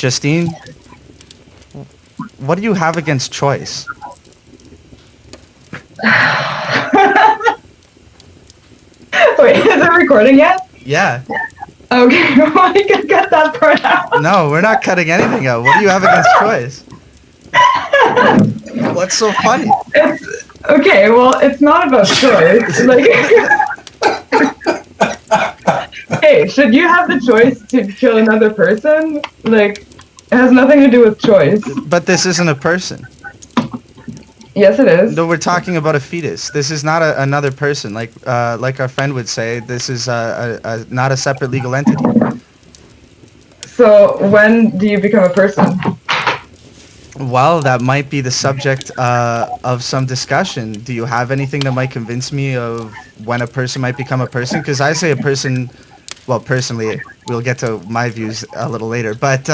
Justine, what do you have against choice? Wait, is it recording yet? Yeah. Okay, well, I can cut that part out. No, we're not cutting anything out. What do you have against choice? What's so funny? Okay, well, it's not about choice. Like, hey, should you have the choice to kill another person? Like, it has nothing to do with choice. But this isn't a person. Yes, it is. No, we're talking about a fetus. This is not another person. Like our friend would say, this is not a separate legal entity. So, when do you become a person? Well, that might be the subject of some discussion. Do you have anything that might convince me of when a person might become a person? Because I say a person, well, personally, we'll get to my views a little later, but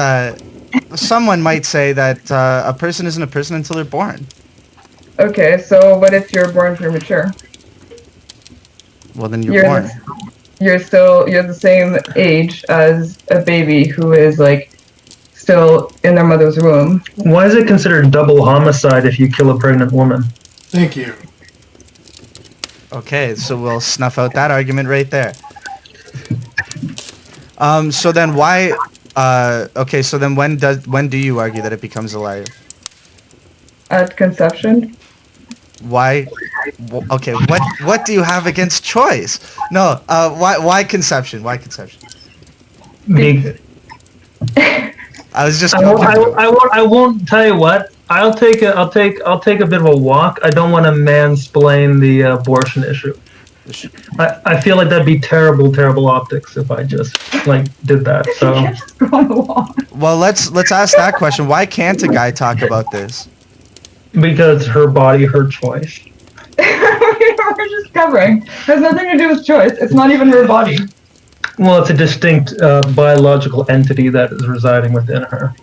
someone might say that a person isn't a person until they're born. Okay, so what if you're born premature? Well, then you're born. You're the same age as a baby who is, like, still in their mother's womb. Why is it considered double homicide if you kill a pregnant woman? Thank you. Okay, so we'll snuff out that argument right there. So then why? Okay, so then when do you argue that it becomes alive? At conception. Why? Okay, what do you have against choice? No, why conception? Why conception? I was just. I won't tell you what. I'll take a bit of a walk. I don't want to mansplain the abortion issue. I feel like that'd be terrible optics if I just did that. So. Well, let's ask that question. Why can't a guy talk about this? Because her body, her choice. We're just covering. It has nothing to do with choice. It's not even her body. Well, it's a distinct biological entity that is residing within her.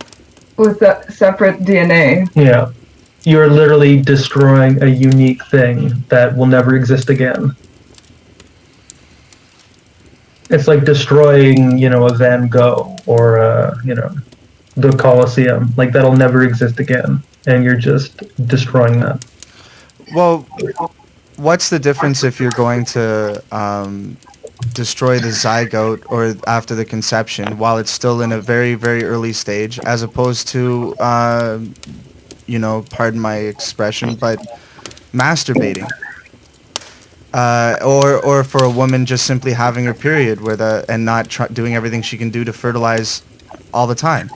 With that separate DNA. Yeah. You're literally destroying a unique thing that will never exist again. It's like destroying, a Van Gogh or, the Colosseum. Like, that'll never exist again. And you're just destroying that. Well, what's the difference if you're going to destroy the zygote or after the conception while it's still in a very, very early stage, as opposed to, pardon my expression, but masturbating? Or for a woman just simply having her period and not doing everything she can do to fertilize all the time?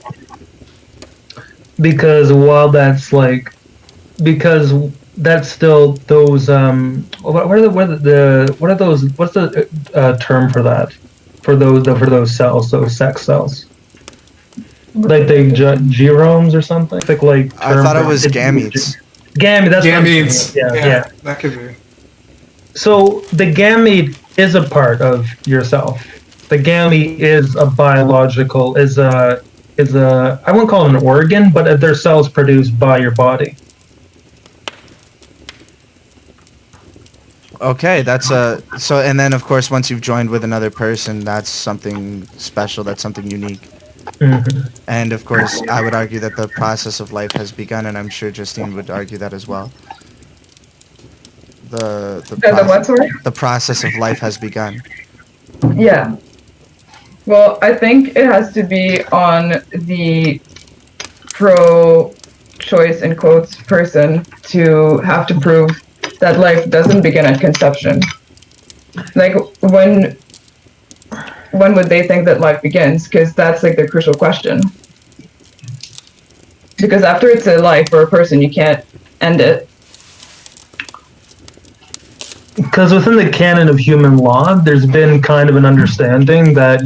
Because that's still those what are those, what's the term for that, for those cells, those sex cells, like they geromes or something, like I thought it was gametes. That's gametes. Yeah, that could be. So the gamete is a part of yourself. The gamete is a biological, is a I won't call it an organ, but they're cells produced by your body. Okay, so, and then of course once you've joined with another person, that's something special, that's something unique. Mm-hmm. And of course, I would argue that the process of life has begun, and I'm sure Justine would argue that as well. The what, sorry? The process of life has begun. Yeah. Well, I think it has to be on the pro-choice, in quotes, person to have to prove that life doesn't begin at conception. Like, when would they think that life begins? Because that's, the crucial question. Because after it's a life or a person, you can't end it. Because within the canon of human law, there's been kind of an understanding that,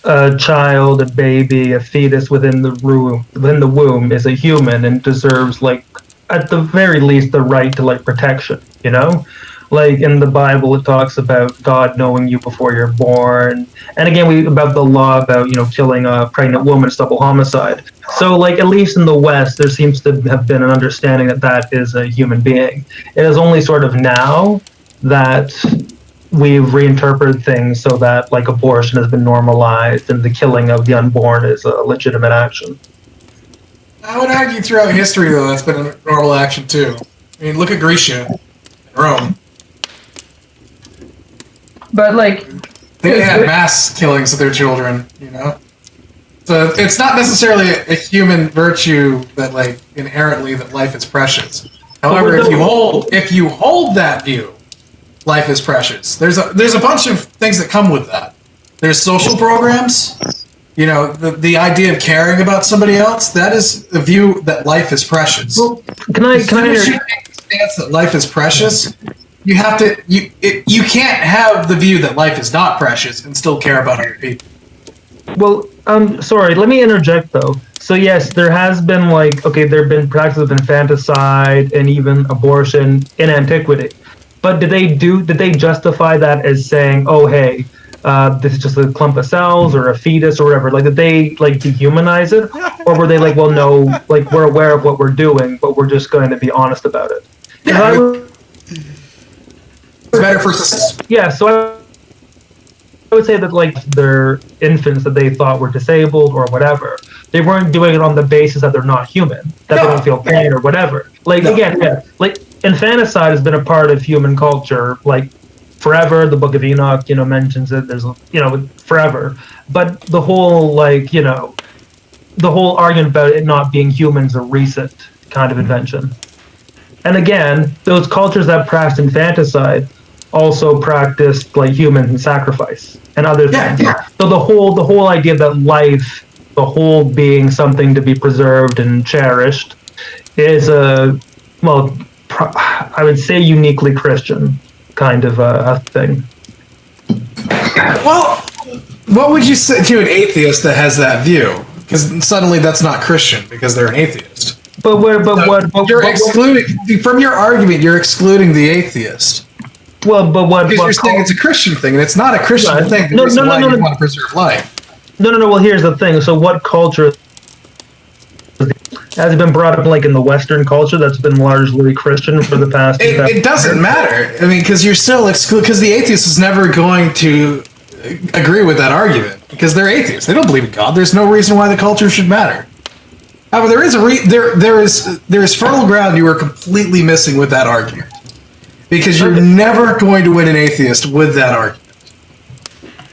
a child, a baby, a fetus within the womb is a human and deserves, at the very least, the right to, protection, Like, in the Bible, it talks about God knowing you before you're born. And again, about the law about, killing a pregnant woman is double homicide. So, at least in the West, there seems to have been an understanding that that is a human being. It is only sort of now that we've reinterpreted things so that like abortion has been normalized and the killing of the unborn is a legitimate action. I would argue throughout history, though, that's been a normal action, too. I mean, look at Grecia and Rome. But like, They had mass killings of their children, you know? So it's not necessarily a human virtue that, like, inherently that life is precious. However, if you hold that view, life is precious. There's a bunch of things that come with that. There's social programs. You know, the idea of caring about somebody else, that is a view that life is precious. Well, can I you take the stance that life is precious, you have to you can't have the view that life is not precious and still care about other people. Well, sorry, let me interject though. So yes, there has been there have been practices of infanticide and even abortion in antiquity. But did they justify that as saying, oh hey, this is just a clump of cells or a fetus or whatever? Like, did they dehumanize it, or were they like, well, no, like we're aware of what we're doing, but we're just going to be honest about it? Yeah, it's better for society. Yeah, so I would say that like their infants that they thought were disabled or whatever, they weren't doing it on the basis that they're not human, that they don't feel pain or whatever. Like again, yeah, like infanticide has been a part of human culture like forever. The Book of Enoch, mentions it. There's forever. But the whole the whole argument about it not being human is a recent kind of invention. And again, those cultures that practiced infanticide also practiced like human sacrifice and other things. Yeah. So the whole idea that life, the whole being something to be preserved and cherished, is I would say uniquely Christian kind of a thing. Well, what would you say to an atheist that has that view? Because suddenly that's not Christian because they're an atheist. But you're excluding from your argument. You're excluding the atheist. Well, but what? Because you're saying it's a Christian thing, and it's not a Christian thing. No, you want to preserve life. No. Well, here's the thing. So, what culture has been brought up like in the Western culture that's been largely Christian for the past? It doesn't matter. I mean, because you're still because the atheist is never going to agree with that argument because they're atheists. They don't believe in God. There's no reason why the culture should matter. However, there is there is fertile ground you are completely missing with that argument. Because you're never going to win an atheist with that argument.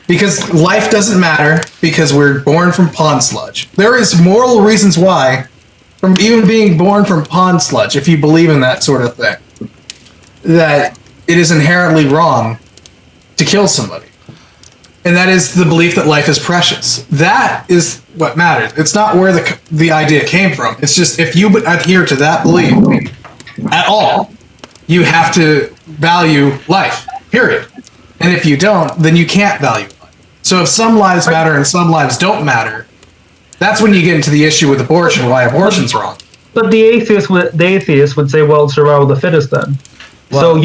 Because life doesn't matter, because we're born from pond sludge. There is moral reasons why, from even being born from pond sludge, if you believe in that sort of thing, that it is inherently wrong to kill somebody. And that is the belief that life is precious. That is what matters. It's not where the idea came from. It's just if you adhere to that belief at all, you have to value life, period. And if you don't, then you can't value life. So if some lives matter and some lives don't matter, that's when you get into the issue with abortion, why abortion's wrong. But the atheist would say, well, survival of the fittest then. Well,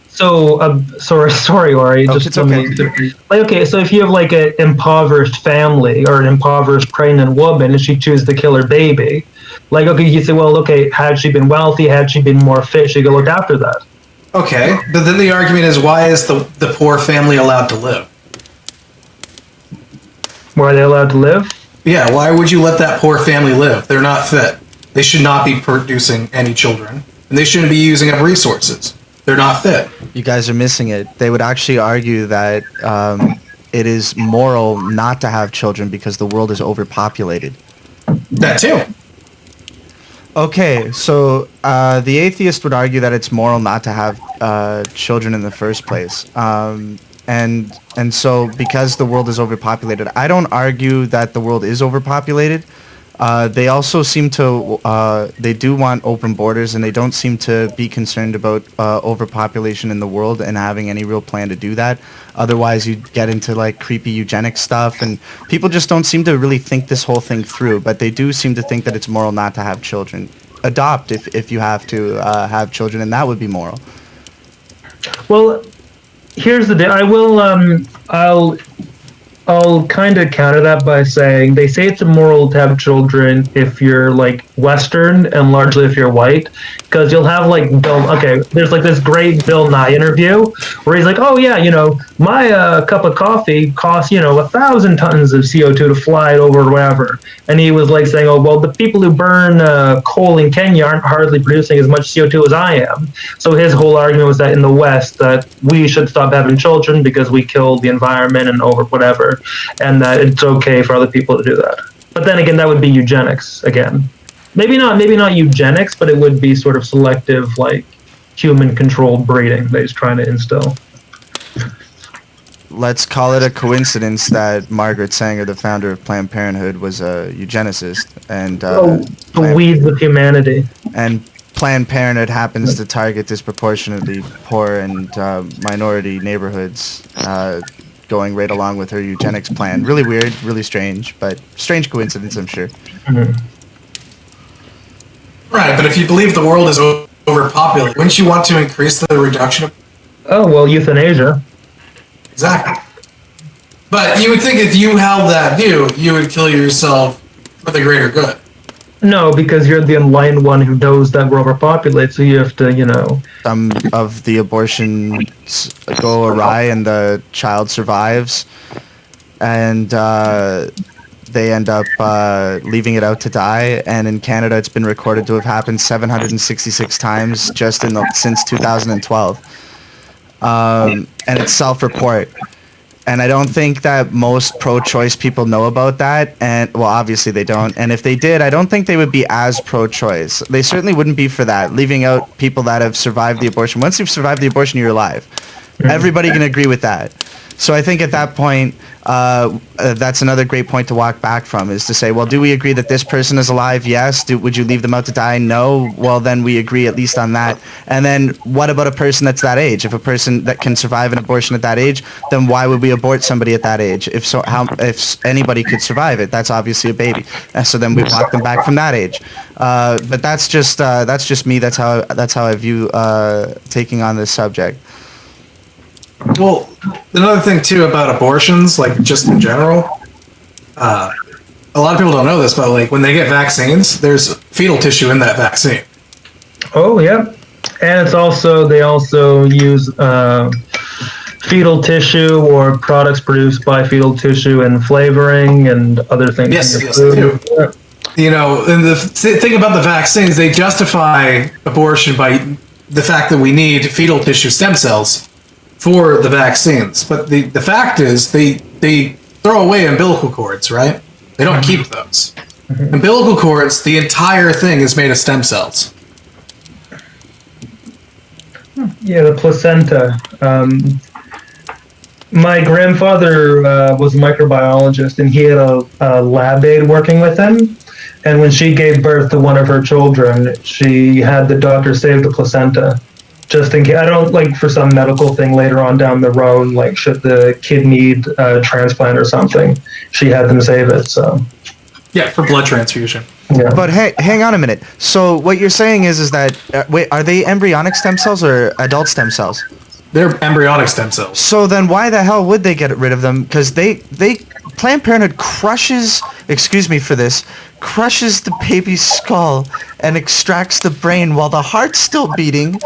sorry, Ori. It's okay. So if you have like an impoverished family or an impoverished pregnant woman and she chooses to kill her baby, like, okay, you say, well, okay, had she been wealthy, had she been more fit, she could look after that. Okay, but then the argument is, why is the poor family allowed to live? Why are they allowed to live? Yeah, why would you let that poor family live? They're not fit. They should not be producing any children, and they shouldn't be using up resources. They're not fit. You guys are missing it. They would actually argue that it is moral not to have children because the world is overpopulated. That too. Okay, so the atheist would argue that it's moral not to have children in the first place. And so because the world is overpopulated, I don't argue that the world is overpopulated. They also seem to, they do want open borders, and they don't seem to be concerned about overpopulation in the world and having any real plan to do that. Otherwise, you get into like creepy eugenic stuff, and people just don't seem to really think this whole thing through. But they do seem to think that it's moral not to have children. Adopt if you have to have children, and that would be moral. Well, here's the deal. I'll kind of counter that by saying they say it's immoral to have children if you're like Western and largely if you're white, because you'll have like there's like this great Bill Nye interview where he's like, oh yeah, my cup of coffee costs 1,000 tons of CO2 to fly it over or whatever, and he was like saying, oh well, the people who burn coal in Kenya aren't hardly producing as much CO2 as I am. So his whole argument was that in the West that we should stop having children because we kill the environment and over whatever, and that it's okay for other people to do that. But then again, that would be eugenics again. Maybe not eugenics, but it would be sort of selective, like human-controlled breeding that he's trying to instill. Let's call it a coincidence that Margaret Sanger, the founder of Planned Parenthood, was a eugenicist, and the weeds of humanity. And Planned Parenthood happens to target disproportionately poor and minority neighborhoods, going right along with her eugenics plan. Really weird, really strange, but strange coincidence, I'm sure. Mm-hmm. Right, but if you believe the world is overpopulated, wouldn't you want to increase the reduction of... Oh, well, euthanasia. Exactly. But you would think if you held that view, you would kill yourself for the greater good. No, because you're the enlightened one who knows that we're overpopulated, so you have to, Some of the abortions go awry and the child survives, and they end up leaving it out to die. And in Canada, it's been recorded to have happened 766 times just since 2012. And it's self-report. And I don't think that most pro-choice people know about that. And, well, obviously they don't. And if they did, I don't think they would be as pro-choice. They certainly wouldn't be for that, leaving out people that have survived the abortion. Once you've survived the abortion, you're alive. Everybody can agree with that. So I think at that point, that's another great point to walk back from, is to say, well, do we agree that this person is alive? Yes. Would you leave them out to die? No. Well, then we agree at least on that. And then what about a person that's that age? If a person that can survive an abortion at that age, then why would we abort somebody at that age? If anybody could survive it, that's obviously a baby. So then we walk them back from that age. But that's just me. That's how I view taking on this subject. Well, another thing too about abortions, like just in general, a lot of people don't know this, but like when they get vaccines, there's fetal tissue in that vaccine. Oh, yeah. And they also use fetal tissue or products produced by fetal tissue and flavoring and other things. Yes, they do. And the thing about the vaccines, they justify abortion by the fact that we need fetal tissue stem cells for the vaccines. But the fact is they throw away umbilical cords, right? They don't keep those. Umbilical cords, the entire thing is made of stem cells. Yeah, the placenta. My grandfather was a microbiologist, and he had a lab aide working with him. And when she gave birth to one of her children, she had the doctor save the placenta. Just in case, I don't for some medical thing later on down the road, like should the kid need a transplant or something, she had them save it. So, yeah, for blood transfusion. Yeah. But hey, hang on a minute. So what you're saying is that wait, are they embryonic stem cells or adult stem cells? They're embryonic stem cells. So then why the hell would they get rid of them? Because they Planned Parenthood crushes, excuse me for this, crushes the baby's skull and extracts the brain while the heart's still beating,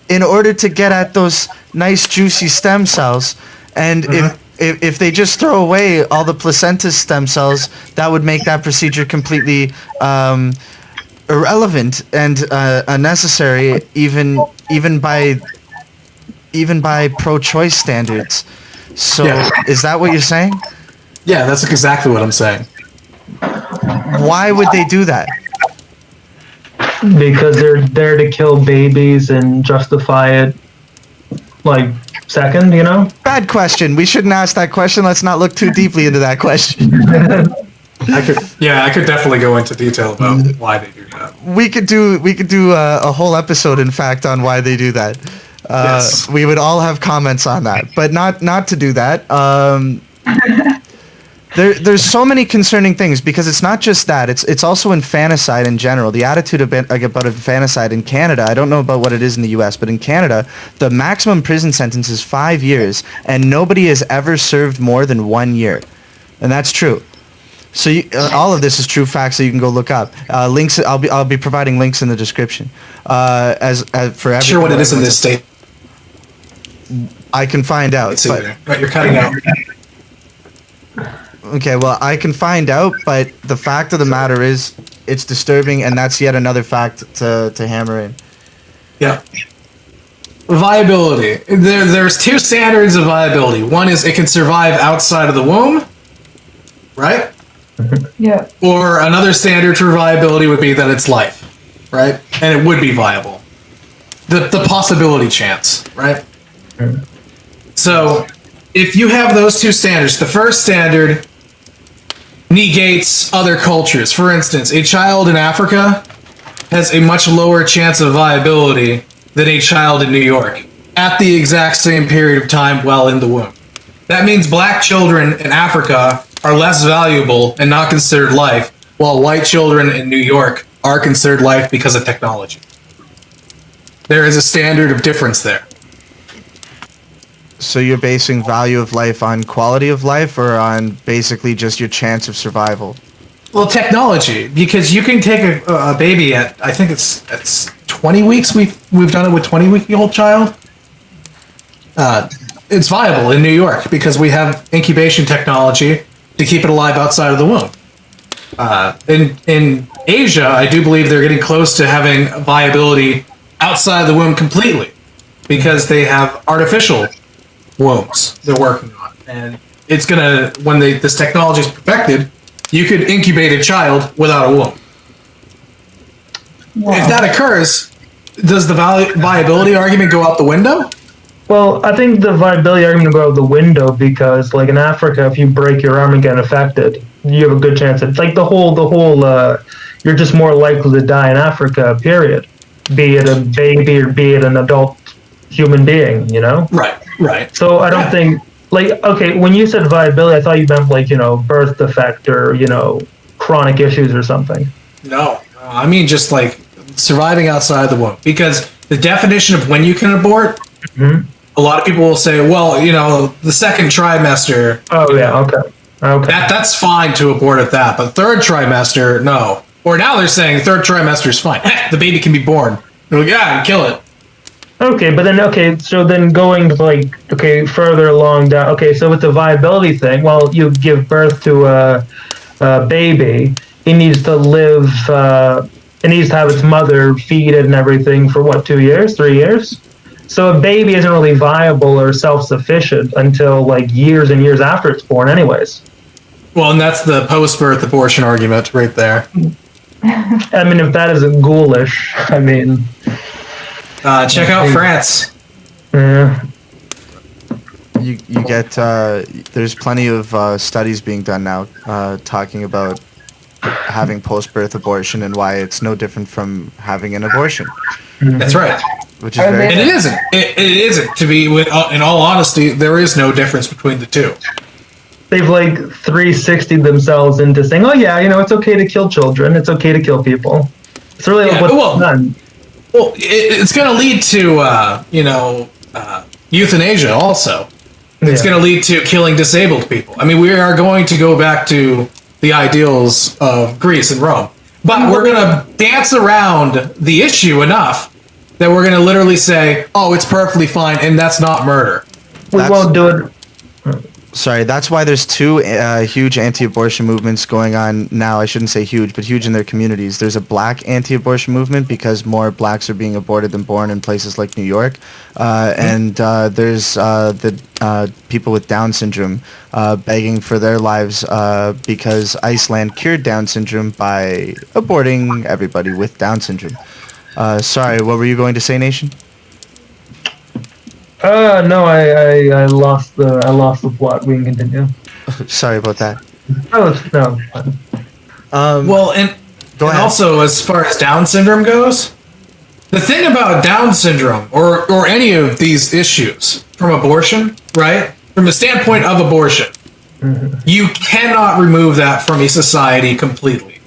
in order to get at those nice juicy stem cells. And if they just throw away all the placenta stem cells, that would make that procedure completely irrelevant and unnecessary, even by pro-choice standards. So Is that what you're saying? Yeah, that's exactly what I'm saying. Why would they do that? Because they're there to kill babies and justify it, second, Bad question. We shouldn't ask that question. Let's not look too deeply into that question. I could definitely go into detail about why they do that. We could do a whole episode, in fact, on why they do that. Yes. We would all have comments on that, but not to do that. There's so many concerning things, because it's not just that. It's also infanticide in general. The attitude about infanticide in Canada, I don't know about what it is in the U.S., but in Canada, the maximum prison sentence is 5 years, and nobody has ever served more than 1 year. And that's true. So all of this is true facts that you can go look up. Links. I'll be providing links in the description. As for everything. Sure what it is in this state. I can find out. Let's see But, there. Right, you're cutting out. okay, well, I can find out, but the fact of the matter is, it's disturbing, and that's yet another fact to hammer in. Yeah. Viability. There's two standards of viability. One is it can survive outside of the womb, right? Yeah. Or another standard for viability would be that it's life, right? And it would be viable. The possibility chance, right? So, if you have those two standards, the first standard negates other cultures. For instance, a child in Africa has a much lower chance of viability than a child in New York at the exact same period of time while in the womb. That means black children in Africa are less valuable and not considered life, while white children in New York are considered life because of technology. There is a standard of difference there. So you're basing value of life on quality of life, or on basically just your chance of survival? Well, technology, because you can take a baby at, I think it's 20 weeks. We've done it with 20-week-old child. It's viable in New York because we have incubation technology to keep it alive outside of the womb. In Asia, I do believe they're getting close to having viability outside of the womb completely because they have artificial wombs they're working on, and it's gonna when this technology is perfected, you could incubate a child without a womb. Wow. If that occurs, does the viability argument go out the window? Well, I think the viability argument will go out the window because, like in Africa, if you break your arm and get infected, you have a good chance. It's like the whole. You're just more likely to die in Africa. Period. Be it a baby or be it an adult human being. You know. Right. So I don't think okay. When you said viability, I thought you meant birth defect or chronic issues or something. No, I mean just like surviving outside the womb, because the definition of when you can abort. Mm-hmm. A lot of people will say, well, the second trimester. Oh yeah, okay. That's fine to abort at that, but third trimester, no. Or now they're saying third trimester is fine. The baby can be born. They're like, yeah, kill it. Okay, but then so then going to further along down. Okay, so with the viability thing, well, you give birth to a baby, it needs to live. It needs to have its mother feed it and everything for 2 years, 3 years. So a baby isn't really viable or self-sufficient until years and years after it's born anyways. Well, and that's the post-birth abortion argument right there. I mean, if that isn't ghoulish, I mean... check out France. Yeah. You get, there's plenty of studies being done now talking about having post-birth abortion and why it's no different from having an abortion. That's right. Which is very... And it isn't. It isn't. To be, in all honesty, there is no difference between the two. They've 360'd themselves into saying, oh yeah, it's okay to kill children. It's okay to kill people. It's really what's done. Well, it's going to lead to, euthanasia also. It's going to lead to killing disabled people. I mean, we are going to go back to the ideals of Greece and Rome. But we're going to dance around the issue enough that we're going to literally say, oh, it's perfectly fine, and that's not murder. We won't do it. Sorry, that's why there's two huge anti-abortion movements going on now. I shouldn't say huge, but huge in their communities. There's a black anti-abortion movement because more blacks are being aborted than born in places like New York. And there's the people with Down syndrome begging for their lives because Iceland cured Down syndrome by aborting everybody with Down syndrome. Sorry, what were you going to say, Nation? No, I lost the plot. We can continue. Sorry about that. No. Well, and also as far as Down syndrome goes, the thing about Down syndrome or any of these issues from abortion, right? From the standpoint of abortion, you cannot remove that from a society completely.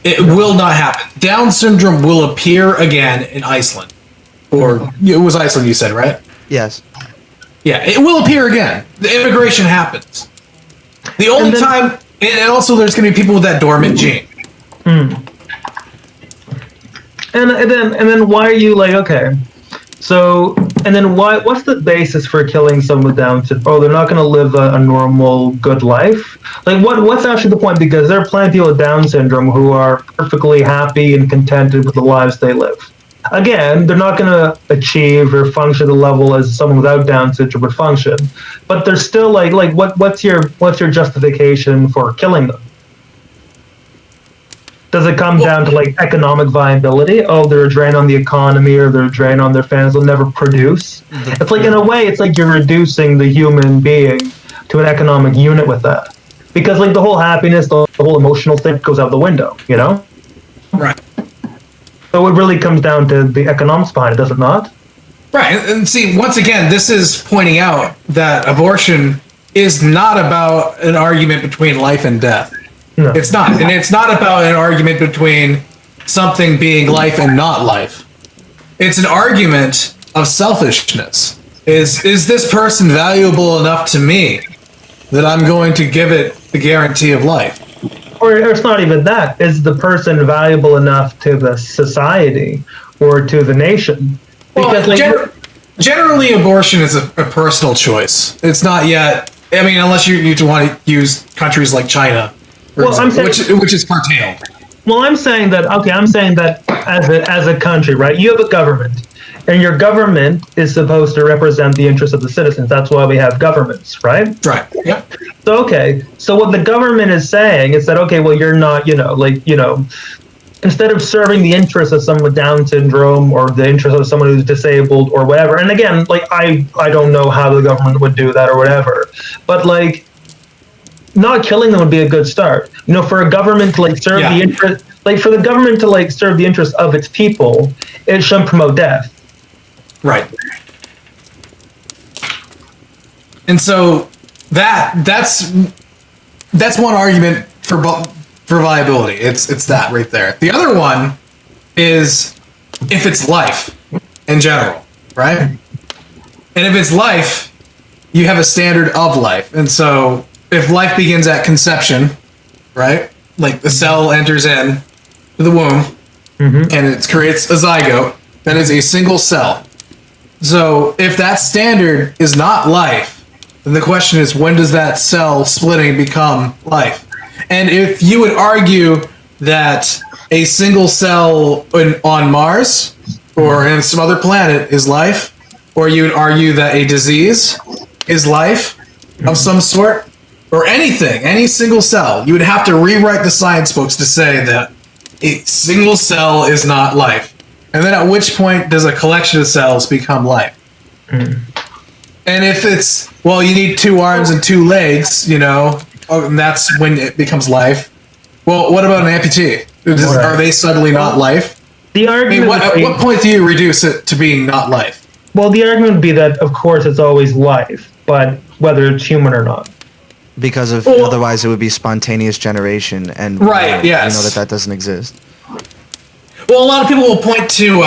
It will not happen. Down syndrome will appear again in Iceland. Or it was Iceland you said, right? Yes. Yeah, it will appear again. The immigration happens. The only time And also, there's going to be people with that dormant gene. And then why are you like, okay, so, and then what's the basis for killing someone with Down syndrome? Oh, they're not going to live a normal, good life? Like, what's actually the point? Because there are plenty of people with Down syndrome who are perfectly happy and contented with the lives they live. Again, they're not going to achieve or function at the level as someone without Down syndrome would function, but they're still like what's your justification for killing them? Does it come down to like economic viability? Oh, they're a drain on the economy, or they're a drain on their fans. They'll never produce. It's like, in a way, it's like you're reducing the human being to an economic unit with that, because like the whole happiness, the whole emotional thing goes out the window. You know? Right. So it really comes down to the economics behind it, does it not? Right. And see, once again, this is pointing out that abortion is not about an argument between life and death. No. It's not. And it's not about an argument between something being life and not life. It's an argument of selfishness. Is this person valuable enough to me that I'm going to give it the guarantee of life? Or it's not even that. Is the person valuable enough to the society or to the nation? Because Well, generally, abortion is a personal choice. It's not yet. I mean, unless you want to use countries like China, for Well, I'm example, saying- which is curtailed. Well, I'm saying that as a country, right? You have a government, and your government is supposed to represent the interests of the citizens. That's why we have governments, right? Right. Yep. So okay, so what the government is saying is that, okay, well, you're not, instead of serving the interests of someone with Down syndrome or the interests of someone who's disabled or whatever, and again, like I don't know how the government would do that or whatever, but like not killing them would be a good start. For a government to like serve the interest, like for the government to like serve the interests of its people, it shouldn't promote death. Right. And so that's one argument for viability. It's that right there. The other one is if it's life in general, right? And if it's life, you have a standard of life. And so if life begins at conception, right? Like the cell enters in the womb and it creates a zygote, that is a single cell. So if that standard is not life, then the question is, when does that cell splitting become life? And if you would argue that a single cell on Mars or in some other planet is life, or you would argue that a disease is life of some sort, or anything, any single cell, you would have to rewrite the science books to say that a single cell is not life. And then at which point does a collection of cells become life? And if it's, well, you need 2 arms and 2 legs, and that's when it becomes life. Well, what about an amputee? Are they suddenly not life? The argument at what point do you reduce it to being not life? Well, the argument would be that, of course, it's always life, but whether it's human or not. Because otherwise it would be spontaneous generation, and Right, yes. you know that doesn't exist. Well, a lot of people will point to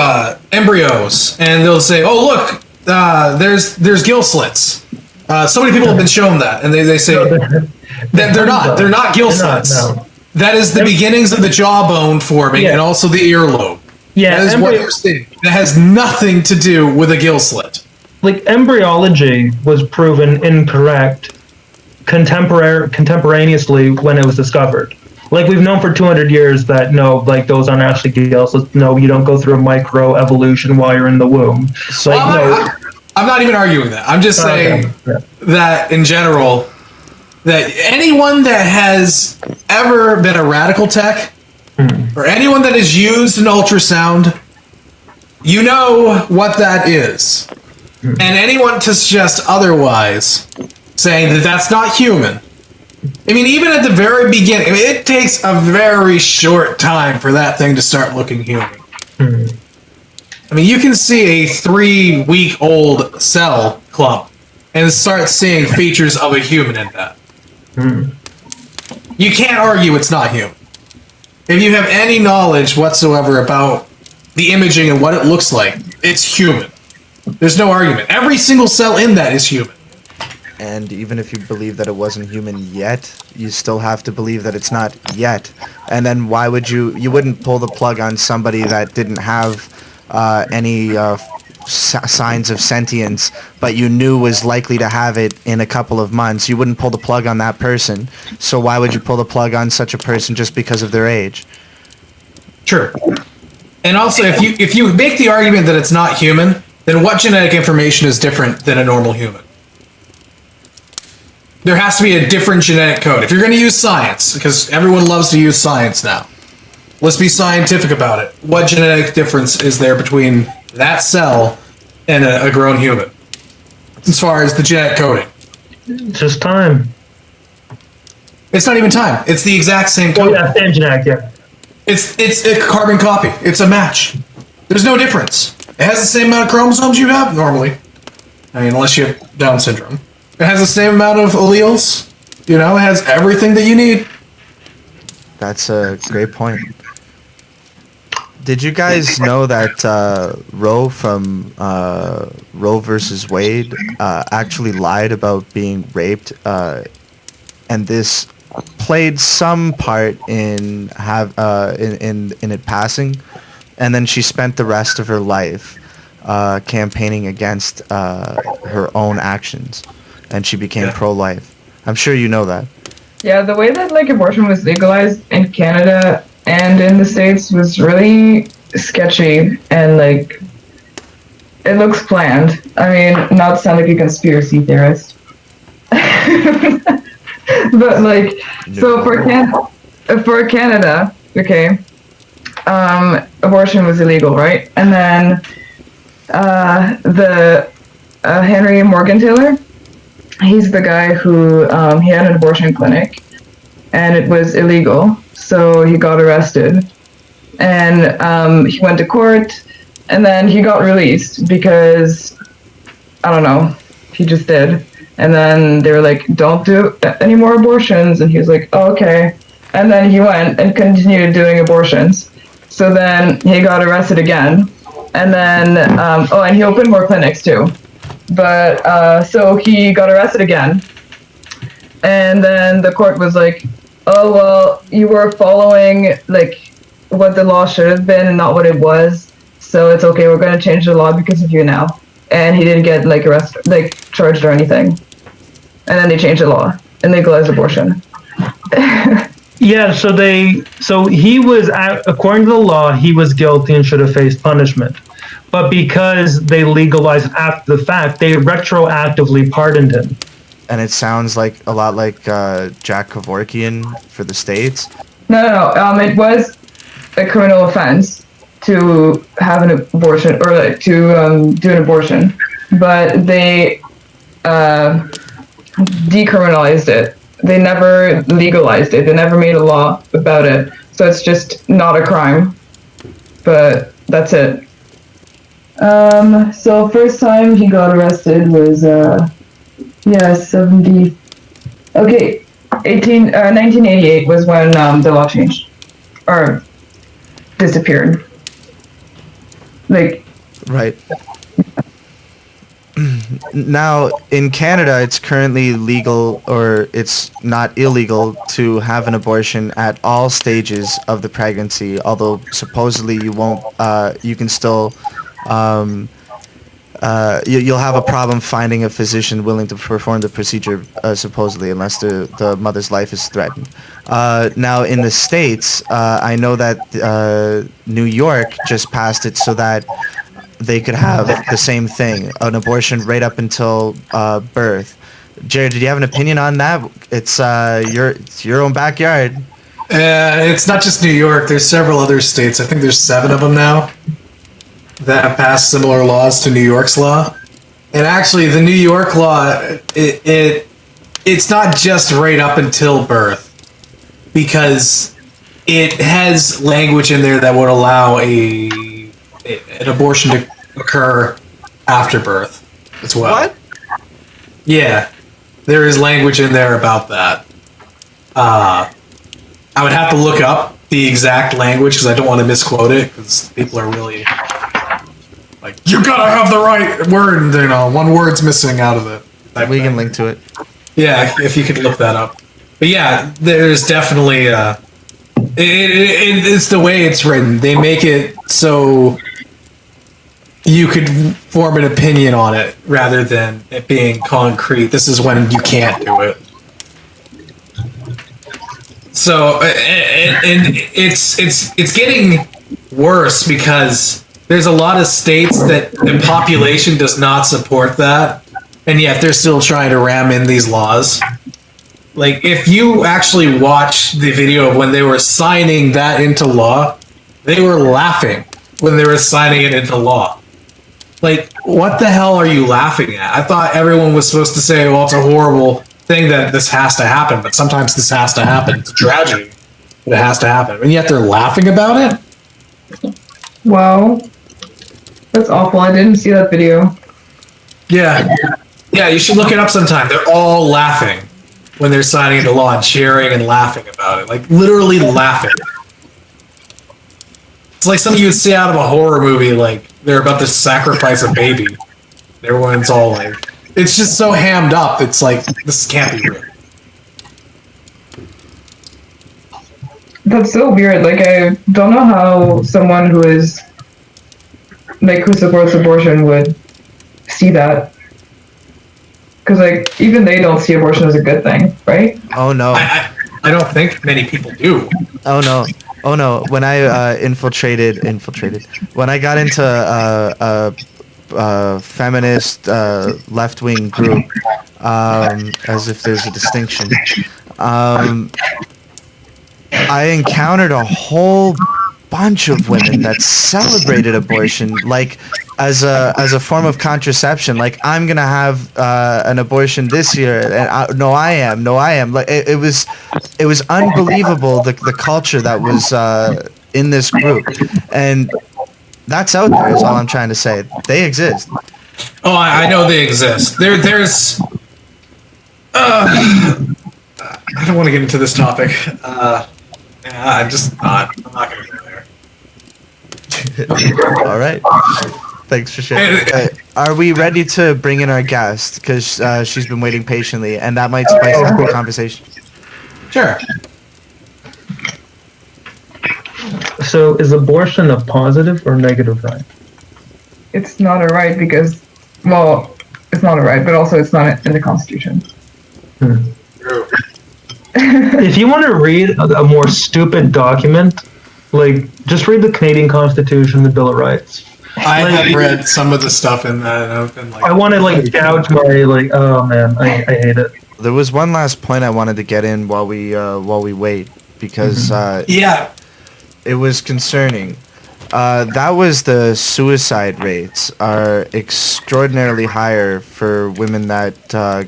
embryos, and they'll say, "Oh, look, there's gill slits." So many people have been shown that, and they say that they're not gill slits. No. That is the beginnings of the jawbone forming, and also the earlobe. Yeah, that is what you're seeing. That has nothing to do with a gill slit. Like embryology was proven incorrect contemporaneously when it was discovered. Like we've known for 200 years that no, like those aren't actually gill slits. No, you don't go through a micro evolution while you're in the womb. So I'm not even arguing that. I'm just saying that in general, that anyone that has ever been a radical tech or anyone that has used an ultrasound, you know what that is. And anyone to suggest otherwise, saying that that's not human. I mean, even at the very beginning, it takes a very short time for that thing to start looking human. I mean, you can see a 3-week-old cell clump and start seeing features of a human in that. You can't argue it's not human. If you have any knowledge whatsoever about the imaging and what it looks like, it's human. There's no argument. Every single cell in that is human. and even if you believe that it wasn't human yet, you still have to believe that it's not yet. And then why would you wouldn't pull the plug on somebody that didn't have any signs of sentience, but you knew was likely to have it in a couple of months? You wouldn't pull the plug on that person. So why would you pull the plug on such a person just because of their age? Sure. And also, if you make the argument that it's not human, then what genetic information is different than a normal human? There has to be a different genetic code. If you're going to use science, because everyone loves to use science now, let's be scientific about it. What genetic difference is there between that cell and a grown human, as far as the genetic coding? Just time. It's not even time. It's the exact same code. Oh yeah, same genetic. Yeah. It's a carbon copy. It's a match. There's no difference. It has the same amount of chromosomes you have normally. I mean, unless you have Down syndrome. It has the same amount of alleles. You know, it has everything that you need. That's a great point. Did you guys know that Roe from Roe versus Wade actually lied about being raped, and this played some part in it passing, and then she spent the rest of her life campaigning against her own actions, and she became pro-life. I'm sure you know that. Yeah, the way that like abortion was legalized in Canada and in the States was really sketchy, and like it looks planned. I mean, not to sound like a conspiracy theorist. But like, so for Canada, okay, abortion was illegal, right? And then the Henry Morgan Taylor, he's the guy who he had an abortion clinic, and it was illegal, so he got arrested, and he went to court, and then he got released because I don't know, he just did. And then they were like, don't do any more abortions. And he was like, oh, okay. And then he went and continued doing abortions. So then he got arrested again. And then, and he opened more clinics too. But, so he got arrested again. And then the court was like, oh, well, you were following, like, what the law should have been and not what it was. So it's okay, we're going to change the law because of you now. And he didn't get, like, arrested, like, charged or anything. And then they changed the law and legalized abortion. Yeah, so he was, according to the law, he was guilty and should have faced punishment. But because they legalized after the fact, they retroactively pardoned him. And it sounds like a lot like Jack Kevorkian for the States. No. It was a criminal offense to have an abortion, or like, to do an abortion. But they decriminalized it. They never legalized it. They never made a law about it. So it's just not a crime. But that's it. So first time he got arrested was 70. Okay, 1988 was when the law changed or disappeared. Like, right. Now, in Canada, it's currently legal, or it's not illegal, to have an abortion at all stages of the pregnancy, although supposedly you won't, you can still, you'll have a problem finding a physician willing to perform the procedure, supposedly, unless the mother's life is threatened. Now, in the States, I know that New York just passed it so that they could have the same thing, an abortion right up until birth. Jared, did you have an opinion on that? It's your own backyard. It's not just New York. There's several other states. I think there's 7 of them now that have passed similar laws to New York's law. And actually, the New York law, it's not just right up until birth, because it has language in there that would allow an abortion to occur after birth as well. What? Yeah, there is language in there about that. I would have to look up the exact language because I don't want to misquote it, because people are really like, you gotta have the right word, and one word's missing out of it. type We thing. can link to it. Yeah, if you could look that up. But yeah, there's definitely it's the way it's written. They make it so you could form an opinion on it rather than it being concrete. This is when you can't do it. So and it's getting worse because there's a lot of states that the population does not support that, and yet they're still trying to ram in these laws. Like, if you actually watch the video of when they were signing that into law, they were laughing when they were signing it into law. Like, what the hell are you laughing at? I thought everyone was supposed to say, well, it's a horrible thing that this has to happen, but sometimes this has to happen. It's a tragedy, but it has to happen. And yet they're laughing about it? Wow. That's awful. I didn't see that video. Yeah. Yeah, you should look it up sometime. They're all laughing when they're signing into law and cheering and laughing about it. Like, literally laughing. It's like something you would see out of a horror movie, like, they're about to sacrifice a baby. Everyone's all like... It's just so hammed up, it's like, this can't be real. That's so weird. Like, I don't know how someone who is, like, who supports abortion would see that. Because, like, even they don't see abortion as a good thing, right? Oh no. I don't think many people do. Oh no. Oh no. When I infiltrated. When I got into a feminist left-wing group, as if there's a distinction, I encountered a whole bunch of women that celebrated abortion, like as a form of contraception. Like, I'm gonna have an abortion this year, and no, I am. Like, it was unbelievable, the culture that was in this group, and that's out there. Is all I'm trying to say. They exist. Oh, I know they exist. There's... I don't want to get into this topic. I'm not going to go there. All right. Thanks for sharing. Are we ready to bring in our guest? Because she's been waiting patiently, and that might spice up the conversation. Sure. So, is abortion a positive or negative right? It's not a right because, well, it's not a right, but also it's not in the Constitution. True. If you want to read a more stupid document, like, just read the Canadian Constitution, the Bill of Rights. I have read some of the stuff in that, and I've been like... I want to, like, gouge my, like, oh man, I hate it. There was one last point I wanted to get in while we wait, because Yeah. it was concerning. That was the suicide rates are extraordinarily higher for women that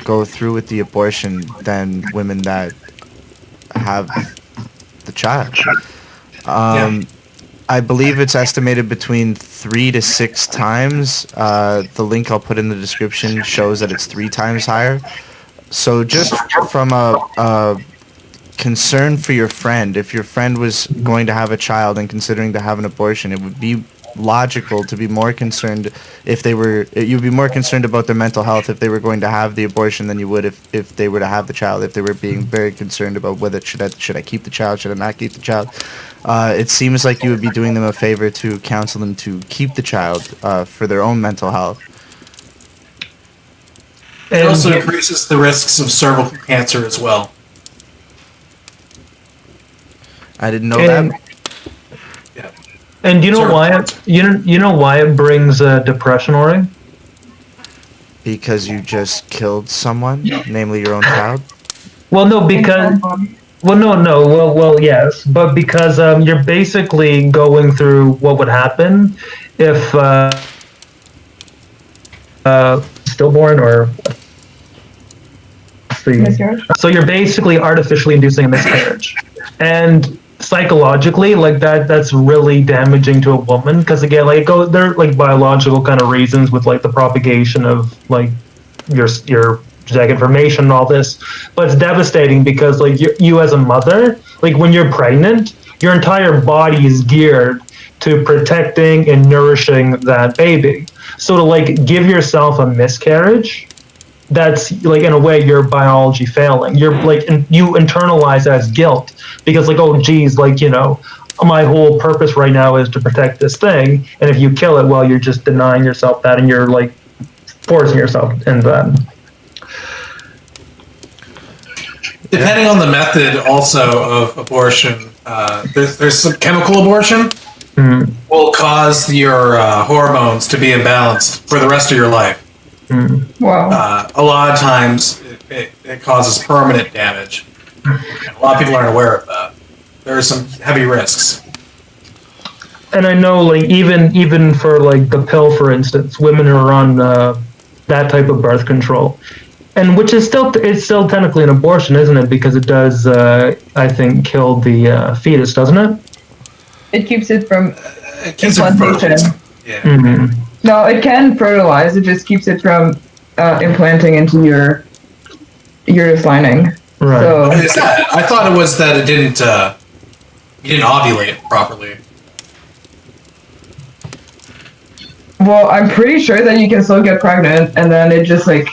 go through with the abortion than women that have the child. I believe it's estimated between 3 to 6 times. The link I'll put in the description shows that it's 3 times higher. So just from a concern for your friend, if your friend was going to have a child and considering to have an abortion, it would be logical to be more concerned you'd be more concerned about their mental health if they were going to have the abortion than you would if they were to have the child, if they were being very concerned about whether should I keep the child, should I not keep the child. It seems like you would be doing them a favor to counsel them to keep the child for their own mental health. It also increases the risks of cervical cancer as well. I didn't know that. Yeah. And you know why? You know why it brings depression, Ori? Because you just killed someone, namely your own child. Well, no, because well, yes, but because you're basically going through what would happen if stillborn or Miscarriage? so you're basically artificially inducing a miscarriage, and psychologically, like that's really damaging to a woman because again, like there are like biological kind of reasons with like the propagation of like your genetic information and all this, but it's devastating because like you as a mother, like when you're pregnant, your entire body is geared to protecting and nourishing that baby. So to like give yourself a miscarriage that's like, in a way, your biology failing. You're like, you internalize as guilt because, like, oh geez, like, you know, my whole purpose right now is to protect this thing, and if you kill it, well, you're just denying yourself that, and you're like forcing yourself into that. Depending on the method, also of abortion, there's some chemical abortion will cause your hormones to be imbalanced for the rest of your life. Wow. A lot of times, it causes permanent damage. And a lot of people aren't aware of that. There are some heavy risks. And I know, like, even for like the pill, for instance, women who are on that type of birth control, and which is still, it's still technically an abortion, isn't it? Because it does, I think, kill the fetus, doesn't it? It keeps it from Implantation. implantation. Yeah. No, it can fertilize. It just keeps it from implanting into your uterus lining. Right. So I thought it was that it didn't. You didn't ovulate properly. well, I'm pretty sure that you can still get pregnant, and then it just like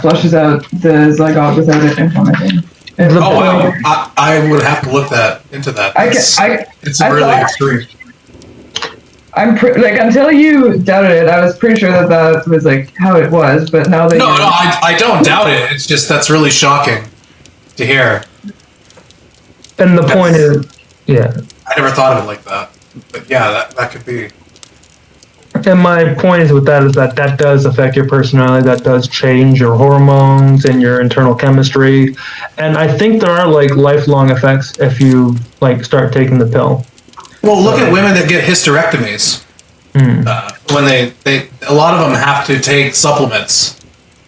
flushes out the zygote without it implanting. Oh wow! I would have to look into that. It's I really thought- extreme. like until you doubted it, I was pretty sure that that was like how it was. But now that No, I don't doubt it. It's just that's really shocking to hear. And the point is, yeah. I never thought of it like that. But yeah, that could be. And my point is with that is that that does affect your personality. That does change your hormones and your internal chemistry. And I think there are like lifelong effects if you like start taking the pill. Well, look at women that get hysterectomies. When they a lot of them have to take supplements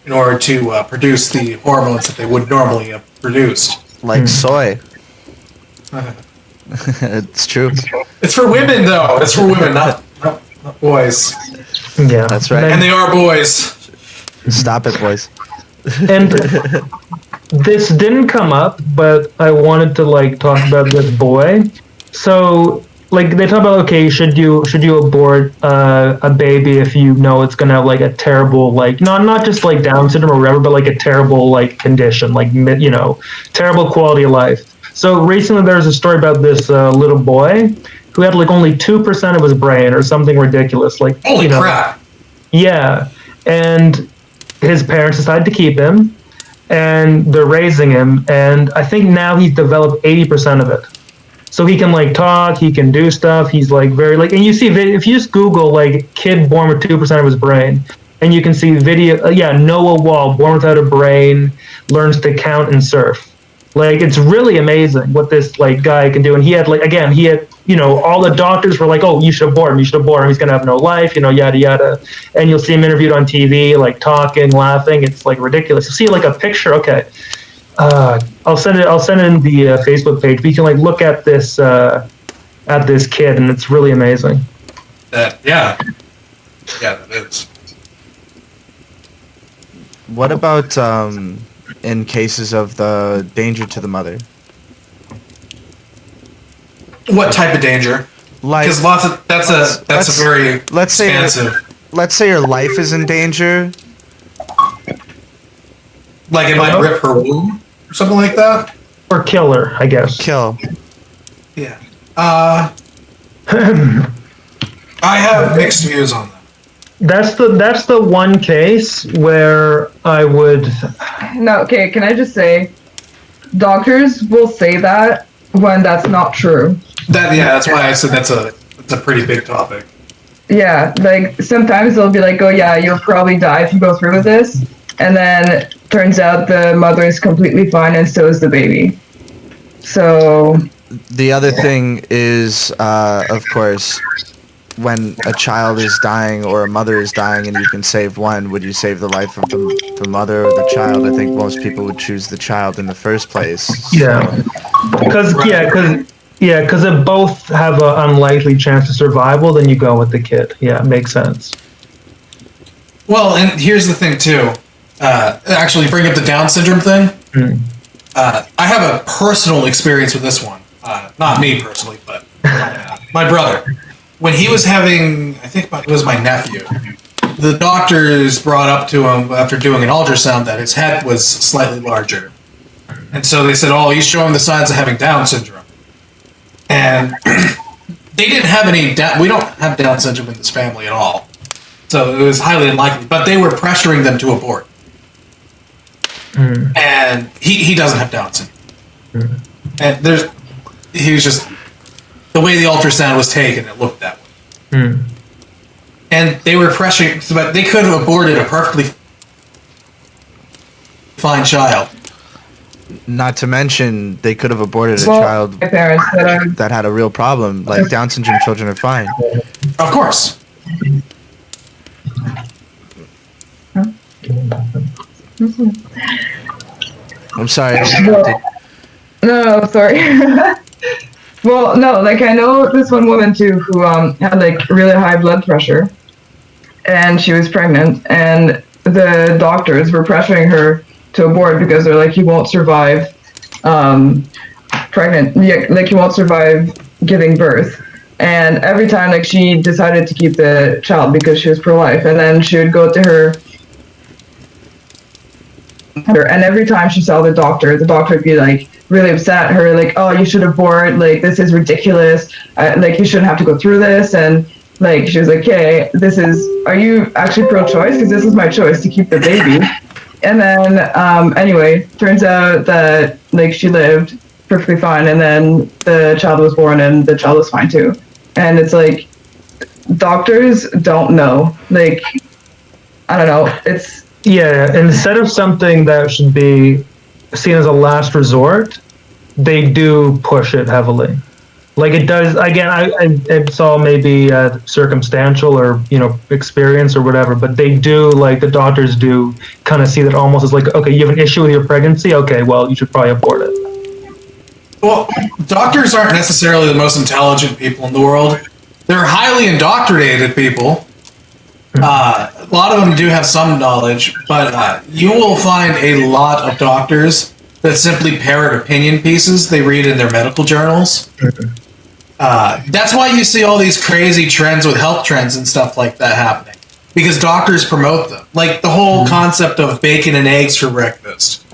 in order to produce the hormones that they would normally have produced. Like soy. It's true. It's for women, though. It's for women, not boys. Yeah, That's right. And they are boys. Stop it, boys. And this didn't come up, but I wanted to like talk about this boy. So like they talk about, okay, should you abort a baby if you know it's gonna have like a terrible, like not just like Down syndrome or whatever, but like a terrible like condition, like, you know, terrible quality of life. So recently there was a story about this little boy who had like only 2% of his brain or something ridiculous, like, Holy you know, crap. yeah, and his parents decided to keep him, and they're raising him, and I think now he's developed 80% of it. So he can like talk, he can do stuff. He's like very like, and you see if you just Google like kid born with 2% of his brain, and you can see video. Noah Wall, born without a brain, learns to count and surf. Like it's really amazing what this like guy can do. And he had you know, all the doctors were like, oh, you should abort him. He's gonna have no life, you know, yada yada. And you'll see him interviewed on TV, like talking, laughing. It's like ridiculous. You see like a picture. Okay. I'll send it in the Facebook page. We can like look at this kid, and it's really amazing. Yeah, that is. What about in cases of the danger to the mother? What type of danger? Like, Because that's a very let's say expansive. your life is in danger. Like it might rip her womb or something like that. Or killer, I guess. Kill. Yeah. I have mixed views on that. That's the one case where I would. no, okay. Can I just say, doctors will say that when that's not true. That's why I said that's a pretty big topic. Yeah, like sometimes they'll be like, oh yeah, you'll probably die if you go through with this. And then turns out the mother is completely fine and so is the baby. So The other thing is, of course, when a child is dying or a mother is dying and you can save one, would you save the life of the mother or the child? I think most people would choose the child in the first place. Yeah. Because if both have an unlikely chance of survival, then you go with the kid. Yeah, makes sense. Well, and here's the thing too. Actually, bring up the Down syndrome thing. I have a personal experience with this one. Not me personally, but my brother. When he was having, I think it was my nephew. the doctors brought up to him after doing an ultrasound that his head was slightly larger. And so they said, oh, he's showing the signs of having Down syndrome. And they didn't have any, we don't have Down syndrome in this family at all. So it was highly unlikely. But they were pressuring them to abort. And he doesn't have Down syndrome. And he was just, the way the ultrasound was taken, it looked that way. And they were pressuring, but they could have aborted a perfectly fine child. Not to mention, they could have aborted a child my parents that had a real problem. Like, Down syndrome children are fine. Of course. I'm sorry. No, sorry. Well, no, like I know this one woman too who had like really high blood pressure, and she was pregnant, and the doctors were pressuring her to abort because they're like, you won't survive pregnant, like you won't survive giving birth. And every time, like, she decided to keep the child because she was pro-life, and then she would go to her, and every time she saw the doctor would be like really upset at her, like, oh, you should abort, like, this is ridiculous, like, you shouldn't have to go through this. And like, she was like, okay, are you actually pro-choice? Because this is my choice to keep the baby. And then anyway, turns out that like she lived perfectly fine, and then the child was born and the child was fine too. And it's like, doctors don't know, like, I don't know, it's instead of something that should be seen as a last resort, they do push it heavily. Like, it does, again, it's all maybe circumstantial or, experience or whatever, but they do, like, the doctors do kind of see that almost as like, okay, you have an issue with your pregnancy? Okay, well, you should probably abort it. Well, doctors aren't necessarily the most intelligent people in the world. They're highly indoctrinated people. A lot of them do have some knowledge, but you will find a lot of doctors that simply parrot opinion pieces they read in their medical journals. That's why you see all these crazy trends with health trends and stuff like that happening, because doctors promote them. Like the whole concept of bacon and eggs for breakfast.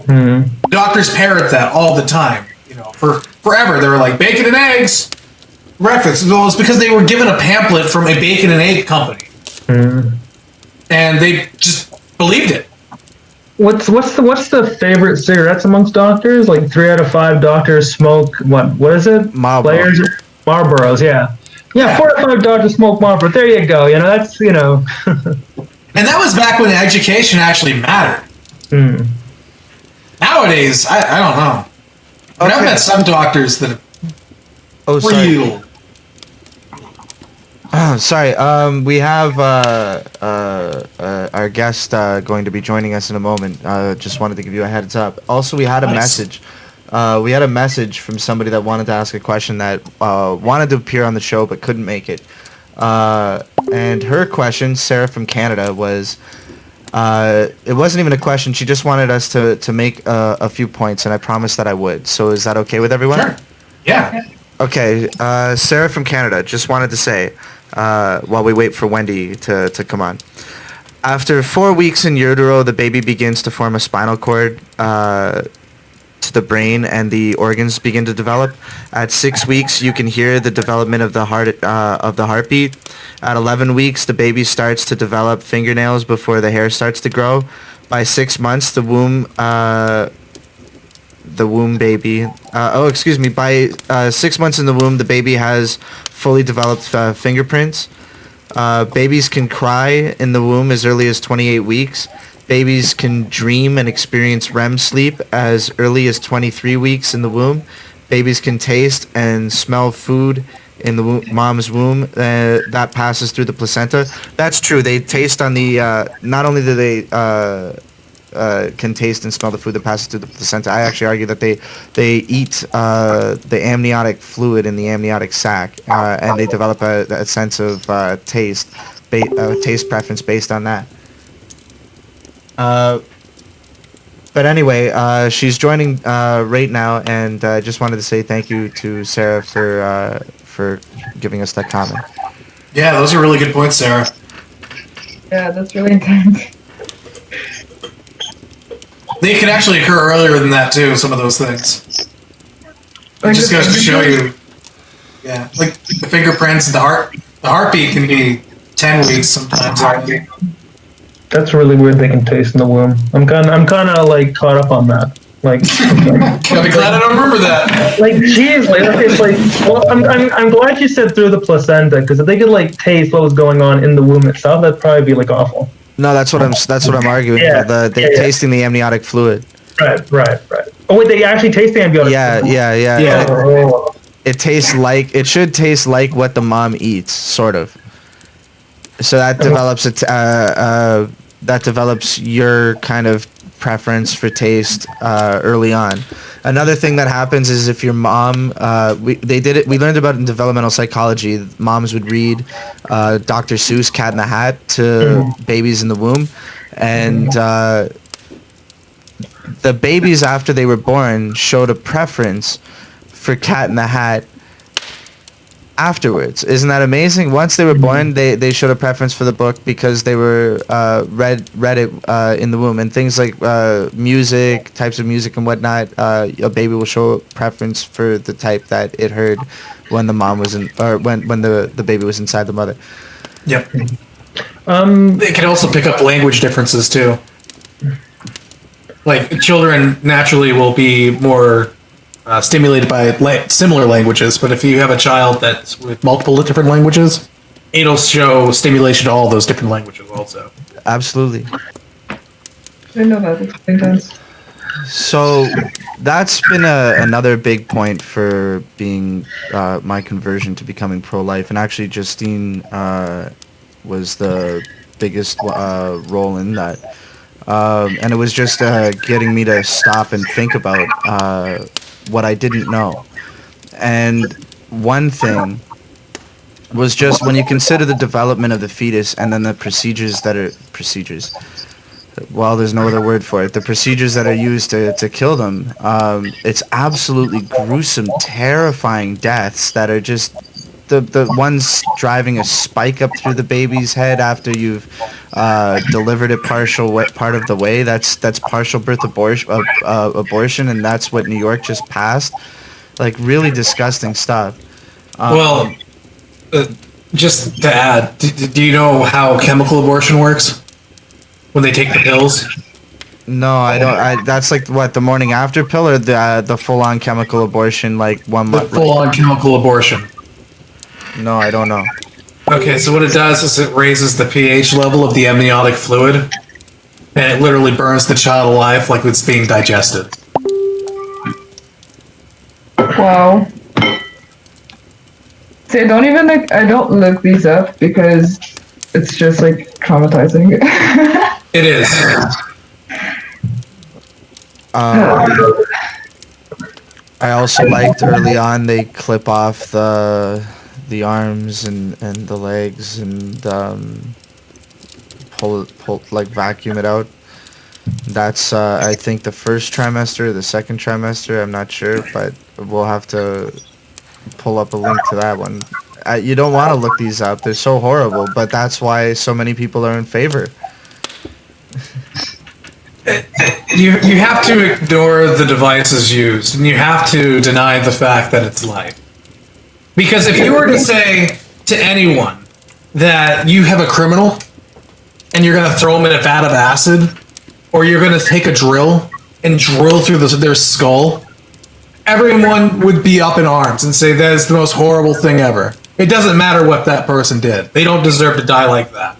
Doctors parrot that all the time. For forever, they were like, bacon and eggs breakfast. Well, it's because they were given a pamphlet from a bacon and egg company. And they just believed it. What's the favorite cigarettes amongst doctors? Like 3 out of 5 doctors smoke what is it? Marlboro. Marlboros, yeah. 4 out of 5 doctors smoke Marlboro. There you go. That's And that was back when education actually mattered. Nowadays, I don't know. But I've met some doctors that real. Sorry. We have our guest going to be joining us in a moment. Just wanted to give you a heads up. Also, we had a message. We had a message from somebody that wanted to ask a question that wanted to appear on the show but couldn't make it. And her question, Sarah from Canada, was it wasn't even a question. She just wanted us to make a few points, and I promised that I would. So is that okay with everyone? Sure. Yeah. Okay. Sarah from Canada just wanted to say, while we wait for Wendy to come on. After 4 weeks in utero, the baby begins to form a spinal cord to the brain, and the organs begin to develop. At 6 weeks, you can hear the development of the heartbeat. At 11 weeks, the baby starts to develop fingernails before the hair starts to grow. By 6 months, the womb baby. By 6 months in the womb, the baby has fully developed fingerprints. Babies can cry in the womb as early as 28 weeks. Babies can dream and experience REM sleep as early as 23 weeks in the womb. Babies can taste and smell food in the mom's womb that passes through the placenta. That's true. They taste on the. Not only do they can taste and smell the food that passes through the placenta, I actually argue that they eat the amniotic fluid in the amniotic sac, and they develop a sense of taste preference based on that. But anyway, she's joining right now, and I just wanted to say thank you to Sarah for giving us that comment. Yeah, those are really good points, Sarah. Yeah, that's really intense. They can actually occur earlier than that too. Some of those things. It Like just the goes to show fingerprints? you. Yeah, like the fingerprints, the heartbeat can be 10 weeks sometimes. That's really weird. They can taste in the womb. I'm kind of like caught up on that. Like, I'll be glad I don't remember that. like, geez, like, it's like, well, I'm glad you said through the placenta, because if they could like taste what was going on in the womb itself, that'd probably be like awful. No, that's what I'm arguing Yeah, for. They're yeah. tasting the amniotic fluid. Right. Oh wait, they actually taste the antibiotic. Yeah. Yeah. And Oh. it tastes like, it should taste like what the mom eats, sort of. So that develops that develops your kind of preference for taste early on. Another thing that happens is if your mom, we learned about it in developmental psychology. Moms would read Dr. Seuss' Cat in the Hat to babies in the womb, and the babies after they were born showed a preference for Cat in the Hat afterwards. Isn't that amazing? Once they were born, they showed a preference for the book because they were read it in the womb, and things like music, types of music and whatnot. A baby will show a preference for the type that it heard when the mom was in, or when the baby was inside the mother. Yep. They can also pick up language differences too. Like children naturally will be more stimulated by similar languages, but if you have a child that's with multiple different languages, it'll show stimulation to all those different languages also. Absolutely. I didn't know that. It's intense. So that's been another big point for being my conversion to becoming pro-life, and actually Justine was the biggest role in that. And it was just getting me to stop and think about what I didn't know. And one thing was just when you consider the development of the fetus and then the procedures. Well, there's no other word for it. The procedures that are used to kill them. It's absolutely gruesome, terrifying deaths that are just the ones driving a spike up through the baby's head after you've delivered it part of the way. That's partial birth abortion, and that's what New York just passed. Like really disgusting stuff. Just to add, do you know how chemical abortion works? When they take the pills? No, I don't. That's like what, the morning after pill, or the full on chemical abortion, like 1 month. The full on chemical abortion. No, I don't know. Okay, so what it does is it raises the pH level of the amniotic fluid, and it literally burns the child alive like it's being digested. Wow. See, I don't look these up because it's just like traumatizing. It is. I also liked early on they clip off the arms and the legs and pull like vacuum it out. That's I think the first trimester or the second trimester, I'm not sure, but we'll have to pull up a link to that one. You don't want to look these up, they're so horrible, but that's why so many people are in favor. You have to ignore the devices used, and you have to deny the fact that it's life. Because if you were to say to anyone that you have a criminal, and you're going to throw them in a vat of acid, or you're going to take a drill and drill through their skull, everyone would be up in arms and say that is the most horrible thing ever. It doesn't matter what that person did. They don't deserve to die like that.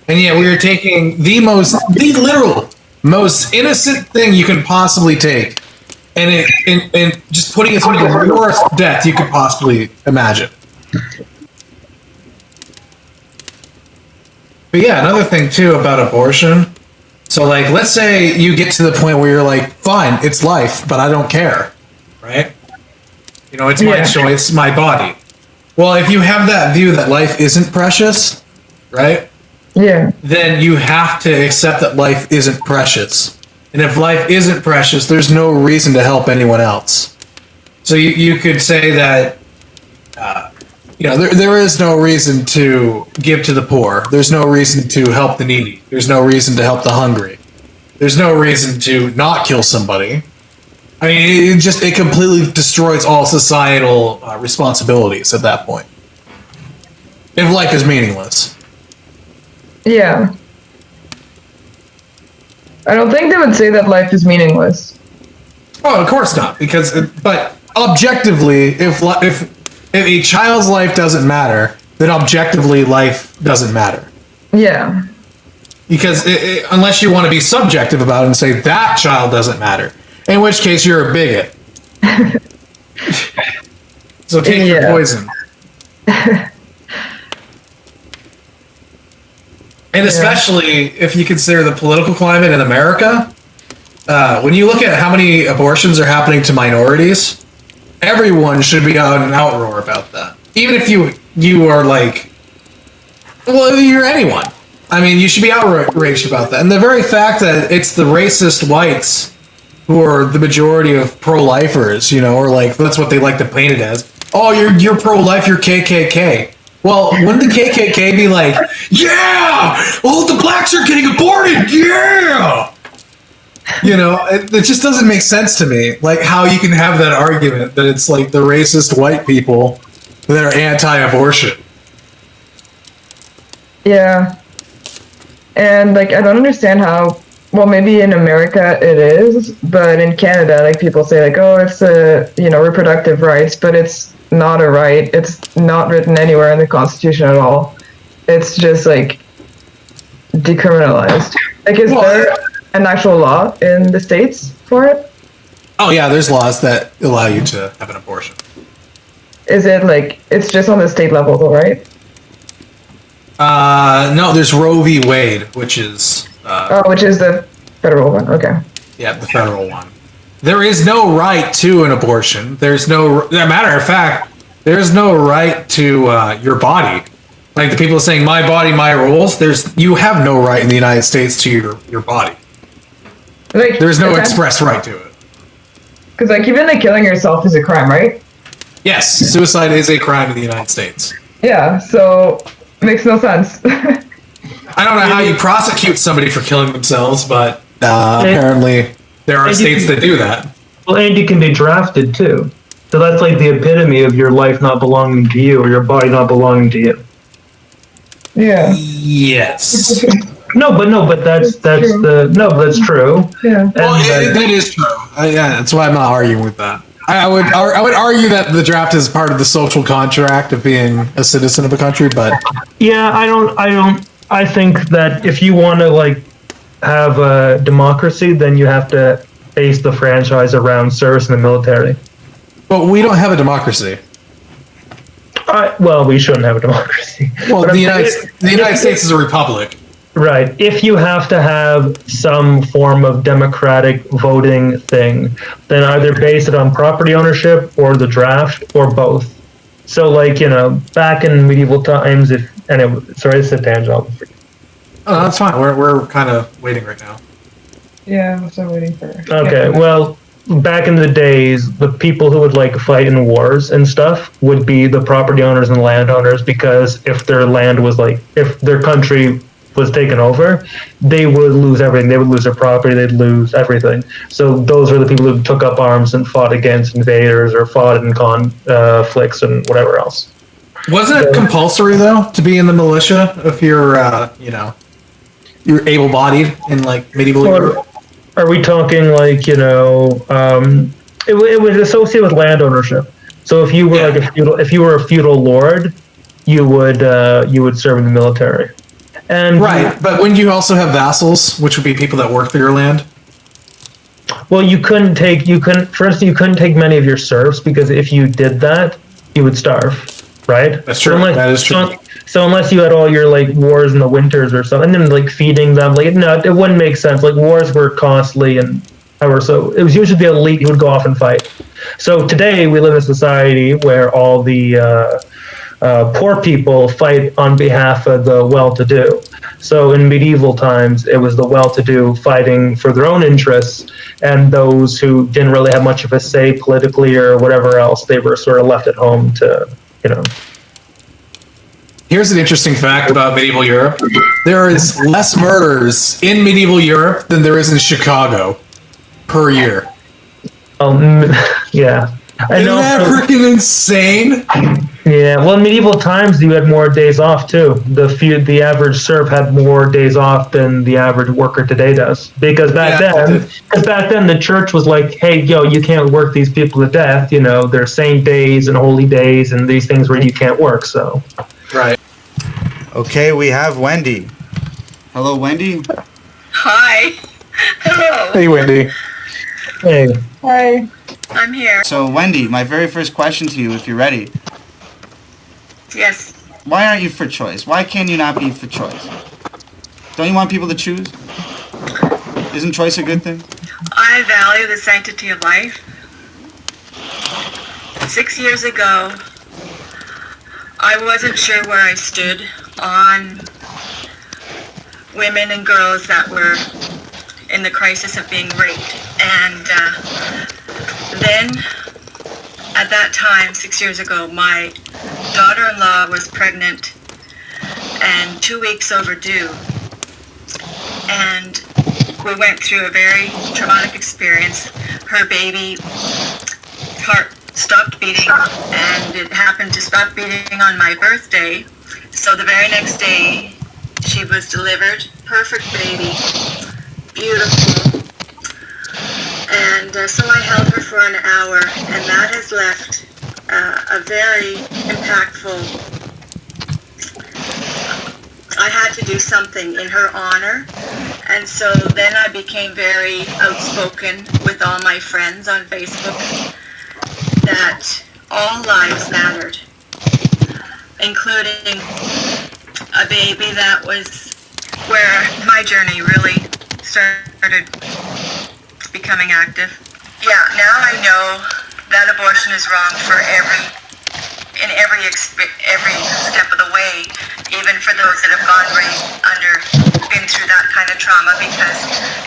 And yet we are taking the literal, most innocent thing you can possibly take, and just putting it through the worst death you could possibly imagine. But yeah, another thing too about abortion. So like, let's say you get to the point where you're like, fine, it's life, but I don't care, right? You know, it's my choice, my body. Well, if you have that view that life isn't precious, right? Yeah. Then you have to accept that life isn't precious. And if life isn't precious, there's no reason to help anyone else. So you could say that there is no reason to give to the poor. There's no reason to help the needy. There's no reason to help the hungry. There's no reason to not kill somebody. I mean, it completely destroys all societal responsibilities at that point. If life is meaningless. Yeah. I don't think they would say that life is meaningless. Oh, of course not. But objectively, if a child's life doesn't matter, then objectively life doesn't matter. Yeah. Because unless you want to be subjective about it and say that child doesn't matter, in which case you're a bigot. So take your poison. And especially if you consider the political climate in America, when you look at how many abortions are happening to minorities, everyone should be out in an outroar about that. Even if you are like, well, you're anyone. I mean, you should be outraged about that. And the very fact that it's the racist whites who are the majority of pro-lifers, or like that's what they like to paint it as. Oh, you're pro-life, you're KKK. Well, wouldn't the KKK be like, yeah, all the blacks are getting aborted, yeah! It just doesn't make sense to me. Like how you can have that argument that it's like the racist white people that are anti-abortion. Yeah. And like I don't understand how, well, maybe in America it is, but in Canada, like people say like, oh, it's reproductive rights, but it's not a right. It's not written anywhere in the Constitution at all. It's just like decriminalized. Like, is there an actual law in the States for it? Oh yeah, there's laws that allow you to have an abortion. Is it like, it's just on the state level though, right? No, there's Roe v. Wade, which is... which is the federal one, okay. Yeah, the federal one. There is no right to an abortion. There's no... matter of fact, there's no right to your body. Like the people saying, my body, my rules, you have no right in the United States to your body. Like, there's no express right to it. Because like even like killing yourself is a crime, right? Yes, suicide is a crime in the United States. Yeah, so... makes no sense. I don't know how you prosecute somebody for killing themselves, but apparently there are states that do that. Well, and you can be drafted too. So that's like the epitome of your life not belonging to you or your body not belonging to you. Yeah. Yes. But that's true. Yeah. Well, that is true. Yeah, that's why I'm not arguing with that. I would argue that the draft is part of the social contract of being a citizen of a country, but yeah, I think that if you want to like have a democracy, then you have to base the franchise around service in the military. But we don't have a democracy. Well, we shouldn't have a democracy. Well, the United States is a republic. Right. If you have to have some form of democratic voting thing, then either base it on property ownership or the draft or both. So, like, back in medieval times, sorry, it's a tangent. Oh, that's fine. We're kind of waiting right now. Yeah, I'm still waiting for... Okay, well, back in the days, the people who would, like, fight in wars and stuff would be the property owners and landowners, because if their land was, like, if their country was taken over, they would lose everything. They would lose their property. They'd lose everything. So those are the people who took up arms and fought against invaders or fought in conflicts and whatever else. Wasn't it compulsory though to be in the militia if you're you're able-bodied in like medieval Europe? Are we talking like it was associated with land ownership? So if you were if you were a feudal lord, you would serve in the military. And right, but wouldn't you also have vassals, which would be people that work for your land? Well, you couldn't take many of your serfs, because if you did that, you would starve, right? That's true. That is true. So unless you had all your like wars in the winters or something, and then like feeding them, like no, it wouldn't make sense. Like wars were costly and however, so it was usually the elite who would go off and fight. So today we live in a society where all the poor people fight on behalf of the well-to-do. So in medieval times, it was the well-to-do fighting for their own interests, and those who didn't really have much of a say politically or whatever else, they were sort of left at home to, Here's an interesting fact about medieval Europe. There is less murders in medieval Europe than there is in Chicago per year. Yeah. Isn't that freaking insane? Yeah, well, in medieval times, you had more days off too. The average serf had more days off than the average worker today does. Because back then, the church was like, "Hey, yo, you can't work these people to death. You know, there's saint days and holy days and these things where you can't work." So, right. Okay, we have Wendy. Hello, Wendy. Hi. Hello. Hey, Wendy. hey, Hi. I'm here. So, Wendy, my very first question to you, if you're ready. Yes. Why aren't you for choice? Why can you not be for choice? Don't you want people to choose? Isn't choice a good thing? I value the sanctity of life. 6 years ago, I wasn't sure where I stood on women and girls that were in the crisis of being raped. And then, at that time, 6 years ago, my daughter-in-law was pregnant and 2 weeks overdue. And we went through a very traumatic experience. Her baby heart stopped beating, and it happened to stop beating on my birthday. So the very next day, she was delivered. Perfect baby. Beautiful. And so I held her for an hour, and that has left a very impactful. I had to do something in her honor, and so then I became very outspoken with all my friends on Facebook that all lives mattered, including a baby. That was where my journey really started becoming active. Yeah, now I know that abortion is wrong for every step of the way, even for those that have been through that kind of trauma, because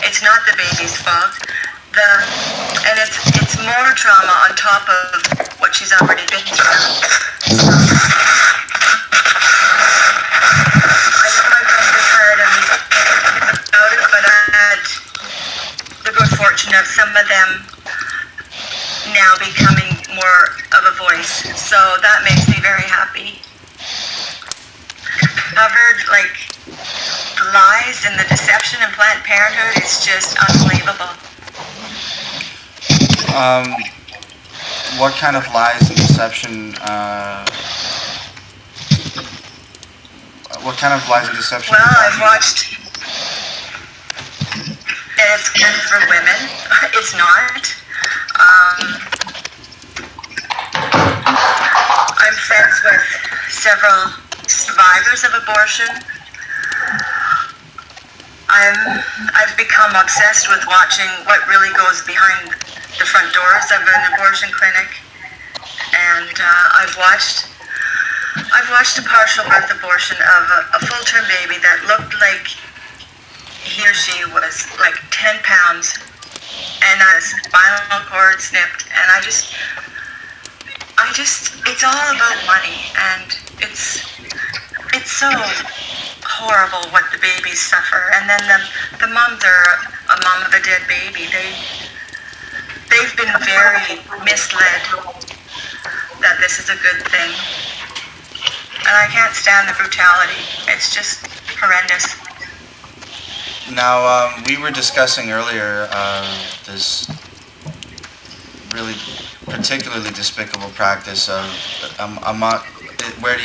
it's not the baby's fault. And it's more trauma on top of what she's already been through. I know my friends are tired of me about it, but I had the good fortune of some of them now becoming more of a voice. So that makes me very happy. Covered, like, the lies and the deception in Planned Parenthood is just unbelievable. What kind of lies and deception, what kind of lies and deception? Well, I've watched, and it's good for women. It's not. I'm friends with several survivors of abortion. I've become obsessed with watching what really goes behind the front doors of an abortion clinic, and I've watched a partial birth abortion of a full-term baby that looked like he or she was like 10 pounds, and a spinal cord snipped, and I just, it's all about money, and it's so horrible what the babies suffer, and then the moms are a mom of a dead baby. They've been very misled that this is a good thing, and I can't stand the brutality. It's just horrendous. Now, we were discussing earlier this really particularly despicable practice of where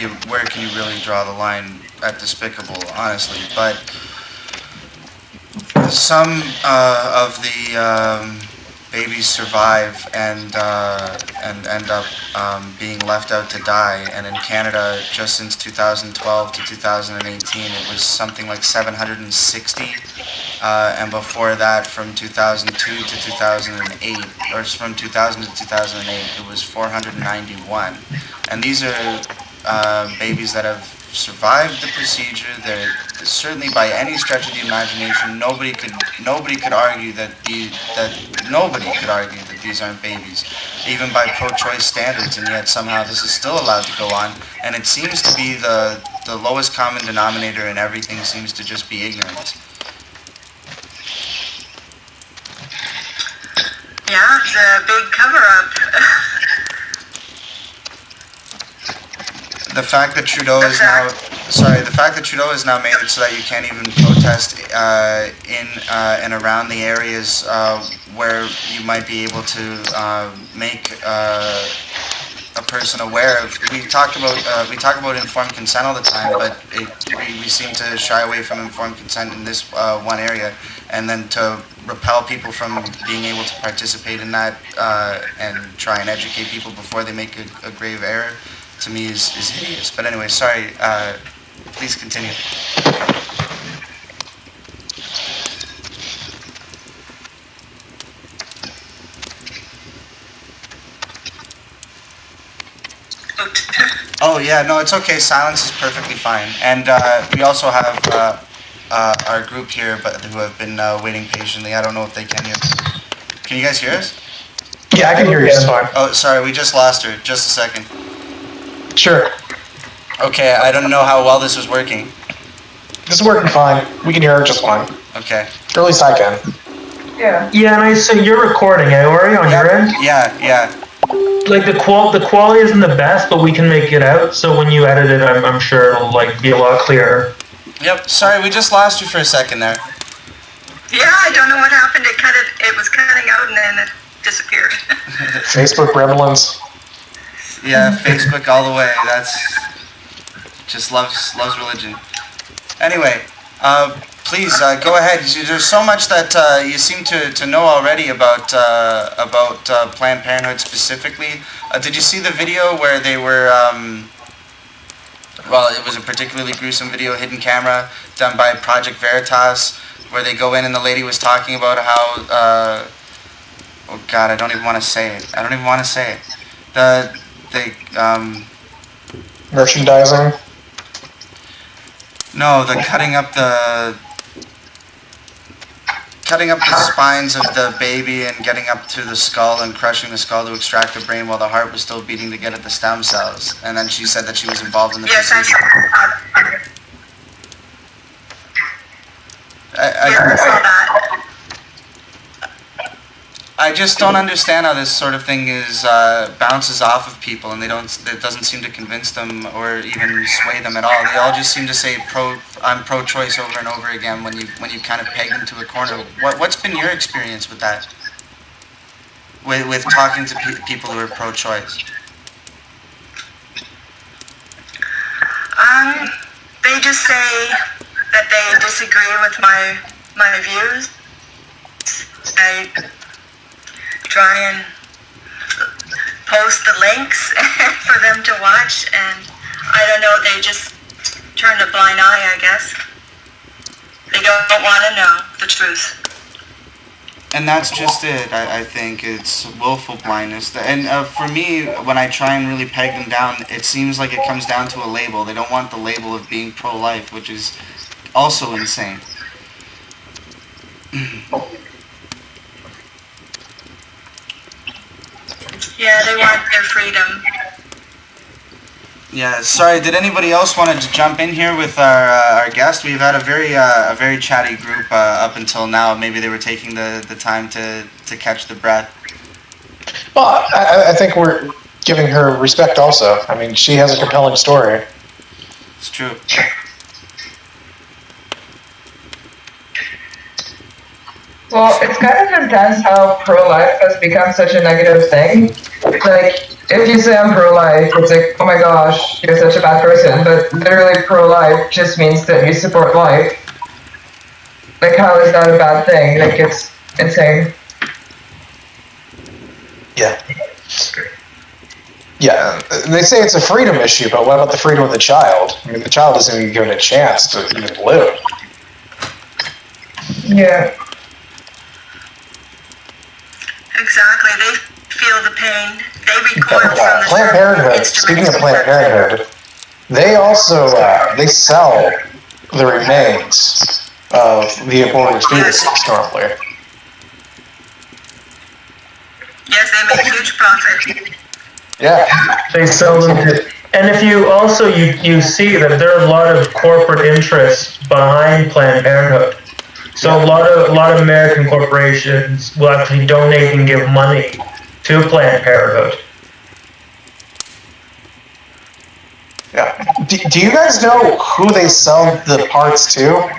can you really draw the line at despicable, honestly? But some of the babies survive and end up being left out to die. And in Canada, just since 2012 to 2018, it was something like 760. And before that, from 2002 to 2008, or from 2000 to 2008, it was 491. And these are babies that have survived the procedure. They're certainly, by any stretch of the imagination, nobody could argue that these aren't babies, even by pro-choice standards, and yet somehow this is still allowed to go on. And it seems to be the lowest common denominator in everything seems to just be ignorance. Yeah, it's a big cover-up. The fact that Trudeau is now, the fact that Trudeau has now made it so that you can't even protest in and around the areas where you might be able to make a person aware of. We talk about informed consent all the time, but we seem to shy away from informed consent in this one area, and then to repel people from being able to participate in that and try and educate people before they make a grave error, to me is hideous. But anyway, sorry, please continue. Oh yeah, no, it's okay. Silence is perfectly fine. And we also have our group here, but who have been waiting patiently. I don't know if they can hear. Can you guys hear us? Yeah, I can hear you just fine. Oh, sorry, we just lost her. Just a second. Sure. Okay, I don't know how well this was working. This is working fine. We can hear her just fine. Okay. Or at least I can. Yeah. Yeah, and I say you're recording, Ori, on your end? Yeah. Like the quality isn't the best, but we can make it out. So when you edit it, I'm sure it'll like be a lot clearer. Yep. Sorry, we just lost you for a second there. Yeah, I don't know what happened. It was cutting out and then it disappeared. Facebook gremlins. Yeah, Facebook all the way. That's just loves religion. Anyway, please go ahead. There's so much that you seem to know already about Planned Parenthood specifically. Did you see the video where they were? Well, it was a particularly gruesome video, hidden camera, done by Project Veritas, where they go in and the lady was talking about how. Oh God, I don't even want to say it. Merchandising. No, the cutting up the spines of the baby and getting up to the skull and crushing the skull to extract the brain while the heart was still beating to get at the stem cells. And then she said that she was involved in the Yes, I procedure. I saw that. I just don't understand how this sort of thing is bounces off of people, and it doesn't seem to convince them or even sway them at all. They all just seem to say I'm pro-choice over and over again when you kind of peg them to a corner. What's been your experience with that? With talking to people who are pro-choice? They just say that they disagree with my views. I try and post the links for them to watch, and I don't know, they just turn a blind eye, I guess. They don't want to know the truth. And that's just it. I think it's willful blindness. And for me, when I try and really peg them down, it seems like it comes down to a label. They don't want the label of being pro-life, which is also insane. Yeah, they want their freedom. Yeah, sorry, did anybody else want to jump in here with our guest? We've had a very chatty group up until now. Maybe they were taking the time to catch the breath. Well, I think we're giving her respect also. I mean, she has a compelling story. It's true. Well, it's kind of intense how pro-life has become such a negative thing. Like, if you say I'm pro-life, it's like, oh my gosh, you're such a bad person. But literally pro-life just means that you support life. Like, how is that a bad thing? Like, it's insane. Yeah. Yeah, they say it's a freedom issue, but what about the freedom of the child? I mean, the child isn't even given a chance to even live. Yeah. Exactly, they feel the pain. They recoil from the Planned Parenthood, speaking of Planned Parenthood, they also, they sell the remains of the aborted fetuses normally. Yes, they make huge profit. Yeah. They sell them to, and if you also you see that there are a lot of corporate interests behind Planned Parenthood. So a lot of American corporations will actually donate and give money to Planned Parenthood. Yeah. Do you guys know who they sell the parts to?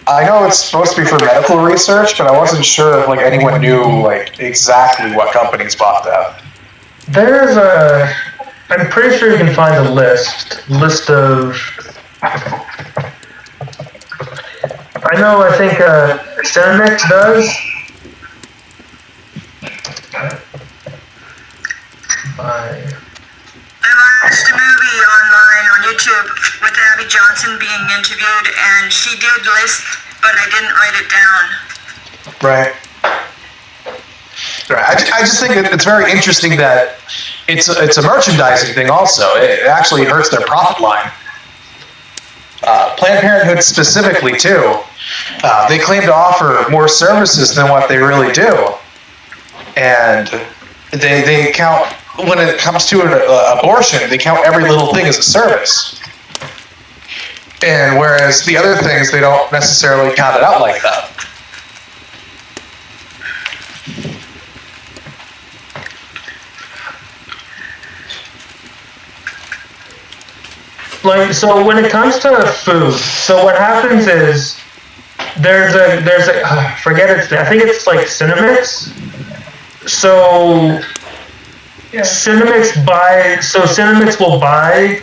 I know it's supposed to be for medical research, but I wasn't sure if like anyone knew like exactly what companies bought that. There's I'm pretty sure you can find a list of. I think Cinemix does. I watched a movie online on YouTube with Abby Johnson being interviewed, and she did list, but I didn't write it down. Right. Right. I just think it's very interesting that it's a merchandising thing. Also, it actually hurts their profit line. Planned Parenthood specifically too. They claim to offer more services than what they really do, and they count when it comes to an abortion. They count every little thing as a service, and whereas the other things they don't necessarily count it out like that. Like, so when it comes to food, so what happens is there's a forget it. I think it's like Cinemix. So Cinemix will buy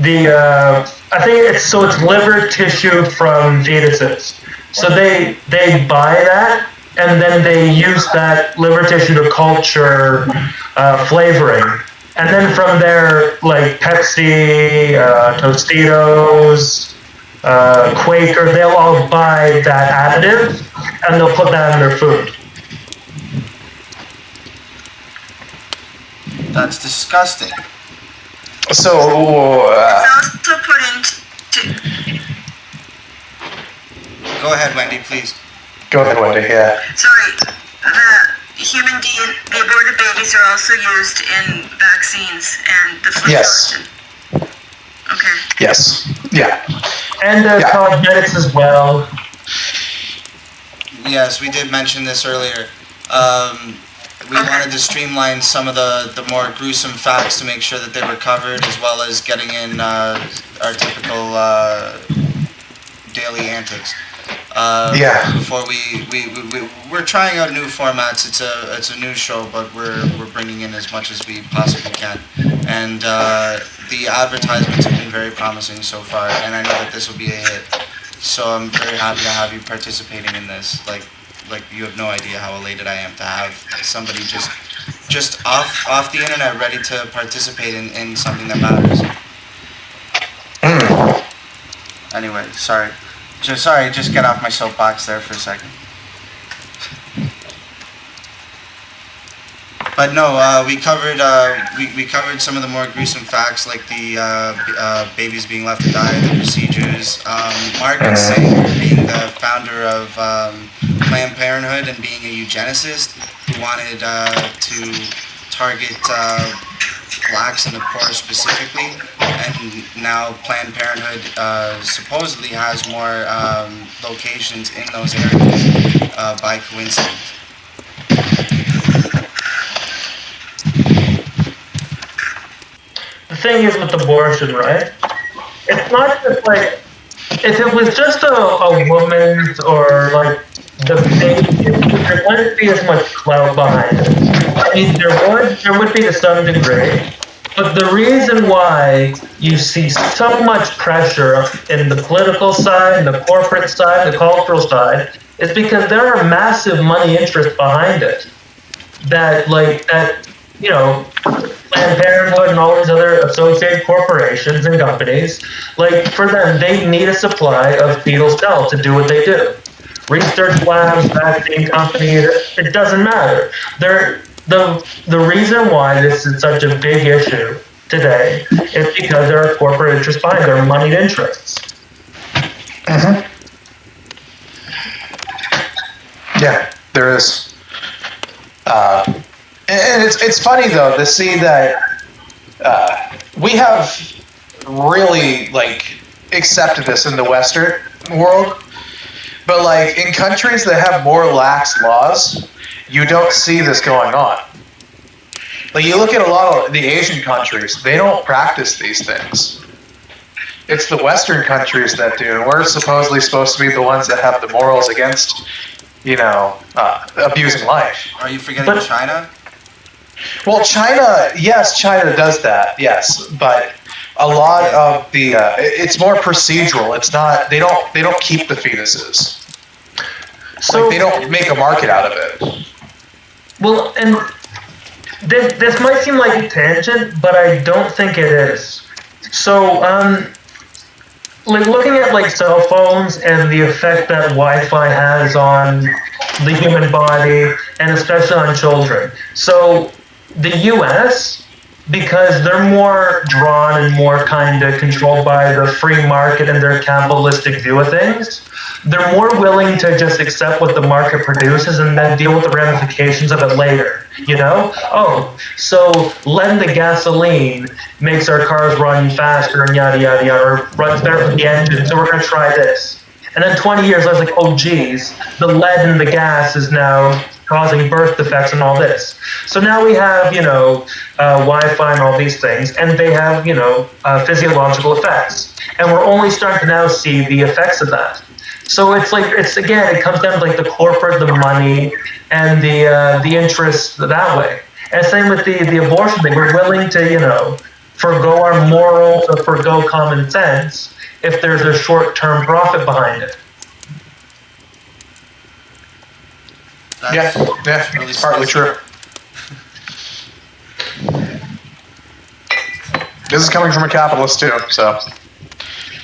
the I think it's liver tissue from fetuses. So they buy that, and then they use that liver tissue to culture flavoring. And then from there, like Pepsi, Tostitos, Quaker, they'll all buy that additive, and they'll put that in their food. That's disgusting. So, It's also put into, Go ahead, Wendy, please. go ahead, Wendy. Yeah. sorry, human DNA, the aborted babies are also used in vaccines and the flu Yes. shot. Okay. Yes. Yeah. And cosmetics as well. Yes, we did mention this earlier. We wanted to streamline some of the more gruesome facts to make sure that they were covered, as well as getting in our typical daily antics. Before we're trying out new formats. It's a new show, but we're bringing in as much as we possibly can, and the advertisements have been very promising so far, and I know that this will be a hit. So I'm very happy to have you participating in this. Like you have no idea how elated I am to have somebody just off the internet ready to participate in something that matters. Anyway, sorry. Just get off my soapbox there for a second. But no, we covered some of the more gruesome facts, like the babies being left to die, the procedures. Margaret Sanger, being the founder of Planned Parenthood and being a eugenicist, who wanted to target blacks and the poor specifically, and now Planned Parenthood supposedly has more locations in those areas by coincidence. The thing is with abortion, right? It's not just like, if it was just a woman's or like the baby, there wouldn't be as much clout behind it. I mean, there would be to some degree, but the reason why you see so much pressure in the political side, the corporate side, the cultural side, is because there are massive money interests behind it. Planned Parenthood and all these other associated corporations and companies, like for them, they need a supply of fetal cells to do what they do. Research labs, vaccine companies, it doesn't matter. The reason why this is such a big issue today is because there are corporate interests behind it. There are moneyed interests. Yeah, there is. And it's funny though to see that we have really like accepted this in the Western world, but like in countries that have more lax laws, you don't see this going on. Like you look at a lot of the Asian countries, they don't practice these things. It's the Western countries that do. We're supposedly supposed to be the ones that have the morals against, abusing life. Are you forgetting China? Well, China, yes, China does that, yes, but a lot of the it's more procedural. It's not they don't keep the fetuses. So Like, they don't make a market out of it. well, and this might seem like a tangent, but I don't think it is. So, like looking at like cell phones and the effect that Wi-Fi has on the human body and especially on children. So, the U.S., because they're more drawn and more kind of controlled by the free market and their capitalistic view of things, they're more willing to just accept what the market produces and then deal with the ramifications of it later. You know? Oh, so lead in the gasoline makes our cars run faster and yada yada yada, or runs better with the engine, so we're going to try this. And then 20 years, I was like, oh geez, the lead in the gas is now causing birth defects and all this. So now we have, Wi-Fi and all these things, and they have, physiological effects. And we're only starting to now see the effects of that. So it comes down to like the corporate, the money, and the interest that way. And same with the abortion thing. We're willing to, forgo our morals or forgo common sense if there's a short-term profit behind it. Yeah, really it's partly true. This is coming from a capitalist too, so.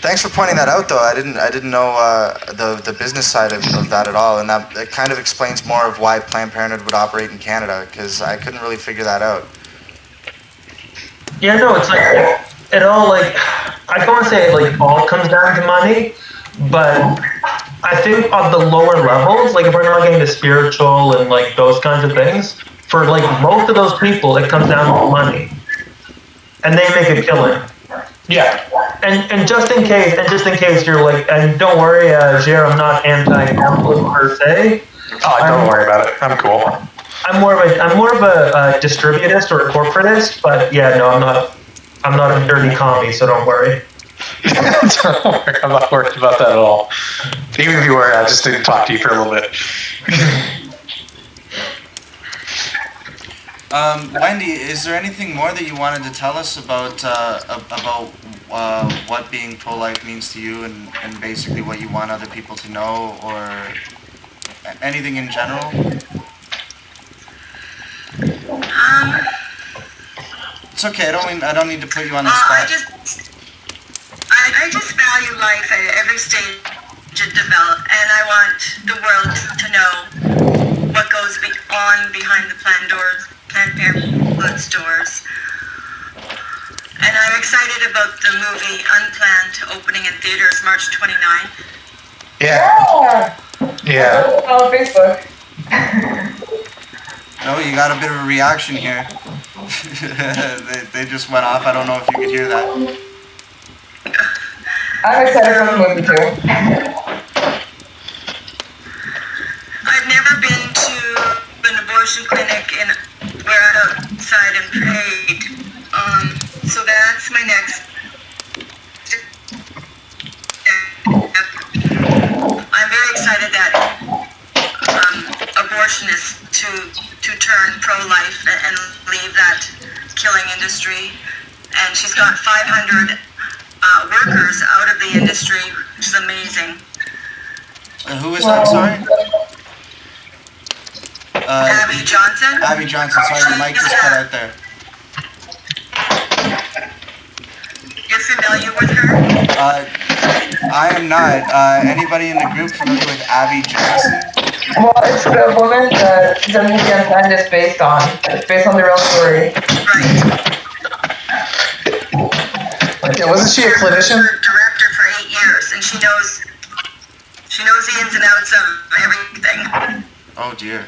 Thanks for pointing that out, though. I didn't know the business side of that at all, and that kind of explains more of why Planned Parenthood would operate in Canada, because I couldn't really figure that out. Yeah, no, it's like it all like I don't want to say it like all comes down to money, but I think on the lower levels, like if we're not getting to spiritual and like those kinds of things, for like most of those people, it comes down to money, and they make a killing. Yeah. And just in case you're like, and don't worry, Jer, I'm not anti-capitalism per se. Oh, don't worry about it. I'm cool. I'm more of a distributist or a corporatist, but yeah, no, I'm not a dirty commie, so don't worry. Don't worry, I'm not worried about that at all. Even if you were, I just didn't talk to you for a little bit. Wendy, is there anything more that you wanted to tell us about what being pro-life means to you and basically what you want other people to know, or anything in general? It's okay. I don't need to put you on the spot. I just value life at every stage it develops, and I want the world to know what goes on behind the Planned Parenthood's doors. And I'm excited about the movie Unplanned opening in theaters March 29th. Yeah. Yeah. On Facebook. Oh, you got a bit of a reaction here. they just went off. I don't know if you could hear that. I'm excited for the movie too. I've never been to an abortion clinic where I outside and prayed. So that's my next step. I'm very excited that abortionists to turn pro-life and leave that killing industry. And she's got 500 workers out of the industry, which is amazing. Who is that? Sorry. Abby Johnson. Abby Johnson. Sorry, the mic just cut out there. You're familiar with her? I am not. Anybody in the group familiar with Abby Johnson? Well, it's the woman that the movie Unplanned is based on. It's based on the real story. Right. Yeah, wasn't she a clinician? Director for 8 years, and she knows the ins and outs of everything. Oh dear.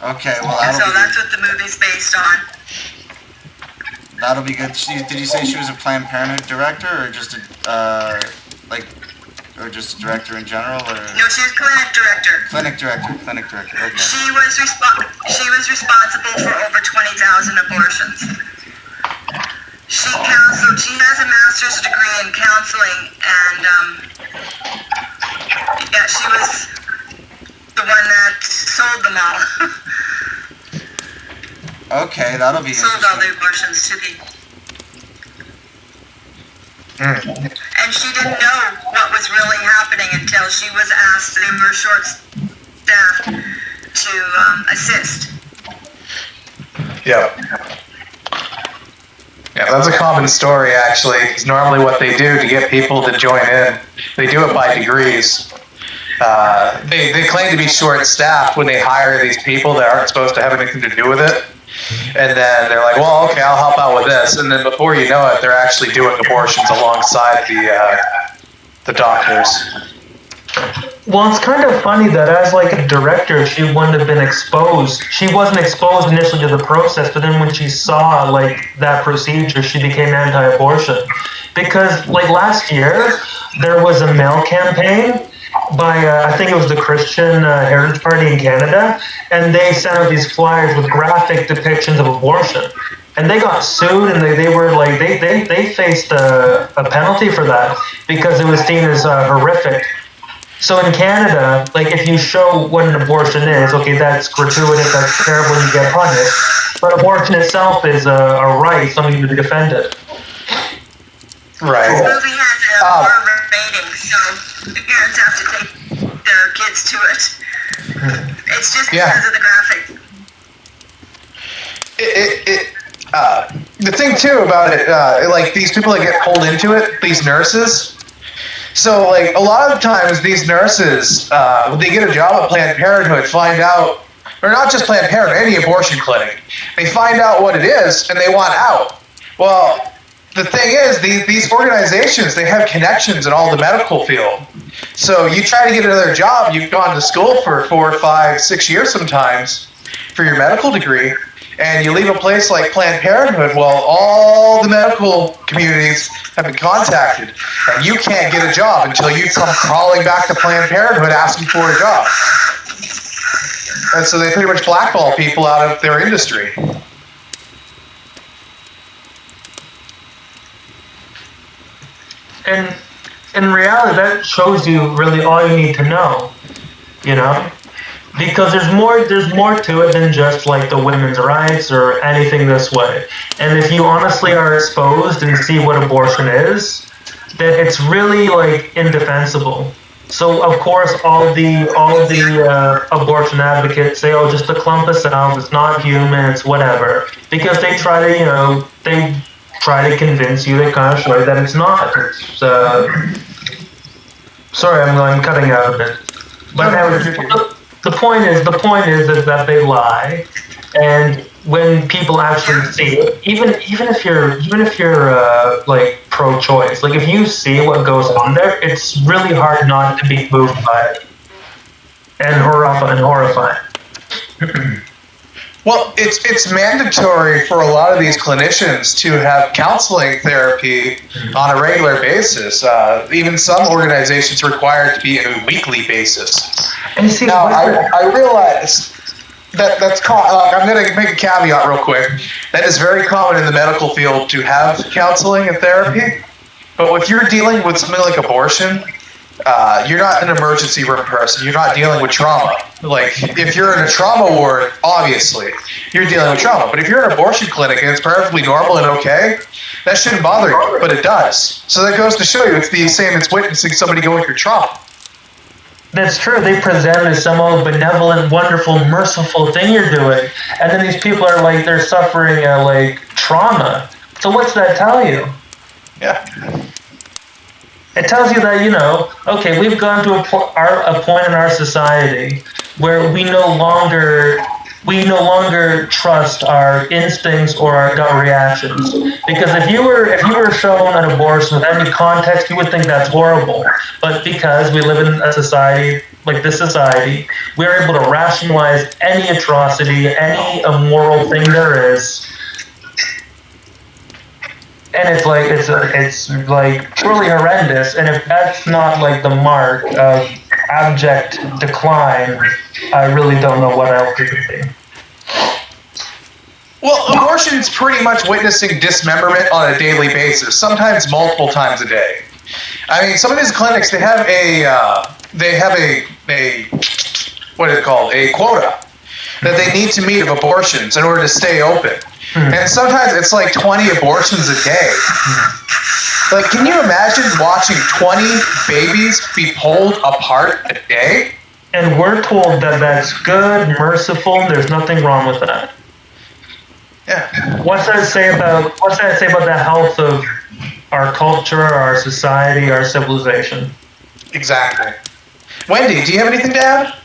Okay, well So that's what the movie's based on. that'll be good. Did you say she was a Planned Parenthood director, or just a or just a director in general, or No, she's clinic director. clinic director? Okay. She was responsible for over 20,000 abortions. She counseled. She has a master's degree in counseling, and yeah, she was the one that sold them all. Okay, that'll be Sold all interesting. the abortions to the. And she didn't know what was really happening until she was asked. They were short-staffed to assist. Yeah. Yeah, that's a common story, actually. It's normally what they do to get people to join in. They do it by degrees. They claim to be short-staffed when they hire these people that aren't supposed to have anything to do with it. And then they're like, well, okay, I'll help out with this. And then before you know it, they're actually doing abortions alongside the doctors. Well, it's kind of funny that as like a director, she wouldn't have been exposed. She wasn't exposed initially to the process, but then when she saw like that procedure, she became anti-abortion. Because like last year, there was a mail campaign by I think it was the Christian Heritage Party in Canada, and they sent out these flyers with graphic depictions of abortion. And they got sued, and they were like they faced a penalty for that because it was seen as horrific. So in Canada, like if you show what an abortion is, okay, that's gratuitous, that's terrible, you get punished. But abortion itself is a right, something to be defended. Right. This movie has a horror rating, so the parents have to take their kids to it. It's just because of the graphic. The thing too about it, like these people that get pulled into it, these nurses. So like a lot of times these nurses, when they get a job at Planned Parenthood, find out, or not just Planned Parenthood, any abortion clinic, they find out what it is and they want out. Well, the thing is, these organizations, they have connections in all the medical field. So you try to get another job, you've gone to school for 4, 5, 6 years sometimes for your medical degree, and you leave a place like Planned Parenthood, well, all the medical communities have been contacted, and you can't get a job until you come crawling back to Planned Parenthood asking for a job. And so they pretty much blackball people out of their industry. And in reality, that shows you really all you need to know, you know? Because there's more to it than just like the women's rights or anything this way. And if you honestly are exposed and see what abortion is, then it's really like indefensible. So of course all the abortion advocates say, oh, just a clump of cells, it's not human, it's whatever. Because they try to, they try to convince you, they kind of show you that it's not. It's, sorry, I'm cutting out a bit. But the point is that they lie, and when people actually see it, even if you're like pro-choice, like if you see what goes on there, it's really hard not to be moved by it, and horrifying. Well, it's mandatory for a lot of these clinicians to have counseling therapy on a regular basis. Even some organizations require it to be a weekly basis. And see, now, I realize that's I'm going to make a caveat real quick. That is very common in the medical field to have counseling and therapy. But if you're dealing with something like abortion, you're not an emergency room person. You're not dealing with trauma. Like, if you're in a trauma ward, obviously, you're dealing with trauma. But if you're in an abortion clinic and it's perfectly normal and okay, that shouldn't bother you, but it does. So that goes to show you it's the same as witnessing somebody going through trauma. That's true. They present it as some old benevolent, wonderful, merciful thing you're doing. And then these people are like, they're suffering like trauma. So what's that tell you? Yeah. It tells you that, okay, we've gone to a point in our society where we no longer we no longer trust our instincts or our gut reactions. Because if you were shown an abortion with any context, you would think that's horrible. But because we live in a society like this society, we're able to rationalize any atrocity, any immoral thing there is. And it's like truly horrendous. And if that's not like the mark of abject decline, I really don't know what else it could be. Well, abortion's pretty much witnessing dismemberment on a daily basis, sometimes multiple times a day. I mean, some of these clinics, they have a what is it called? A quota that they need to meet of abortions in order to stay open. And sometimes it's like 20 abortions a day. Like, can you imagine watching 20 babies be pulled apart a day? And we're told that that's good, merciful, there's nothing wrong with that. Yeah. What's that say about the health of our culture, our society, our civilization? Exactly. Wendy, do you have anything to add?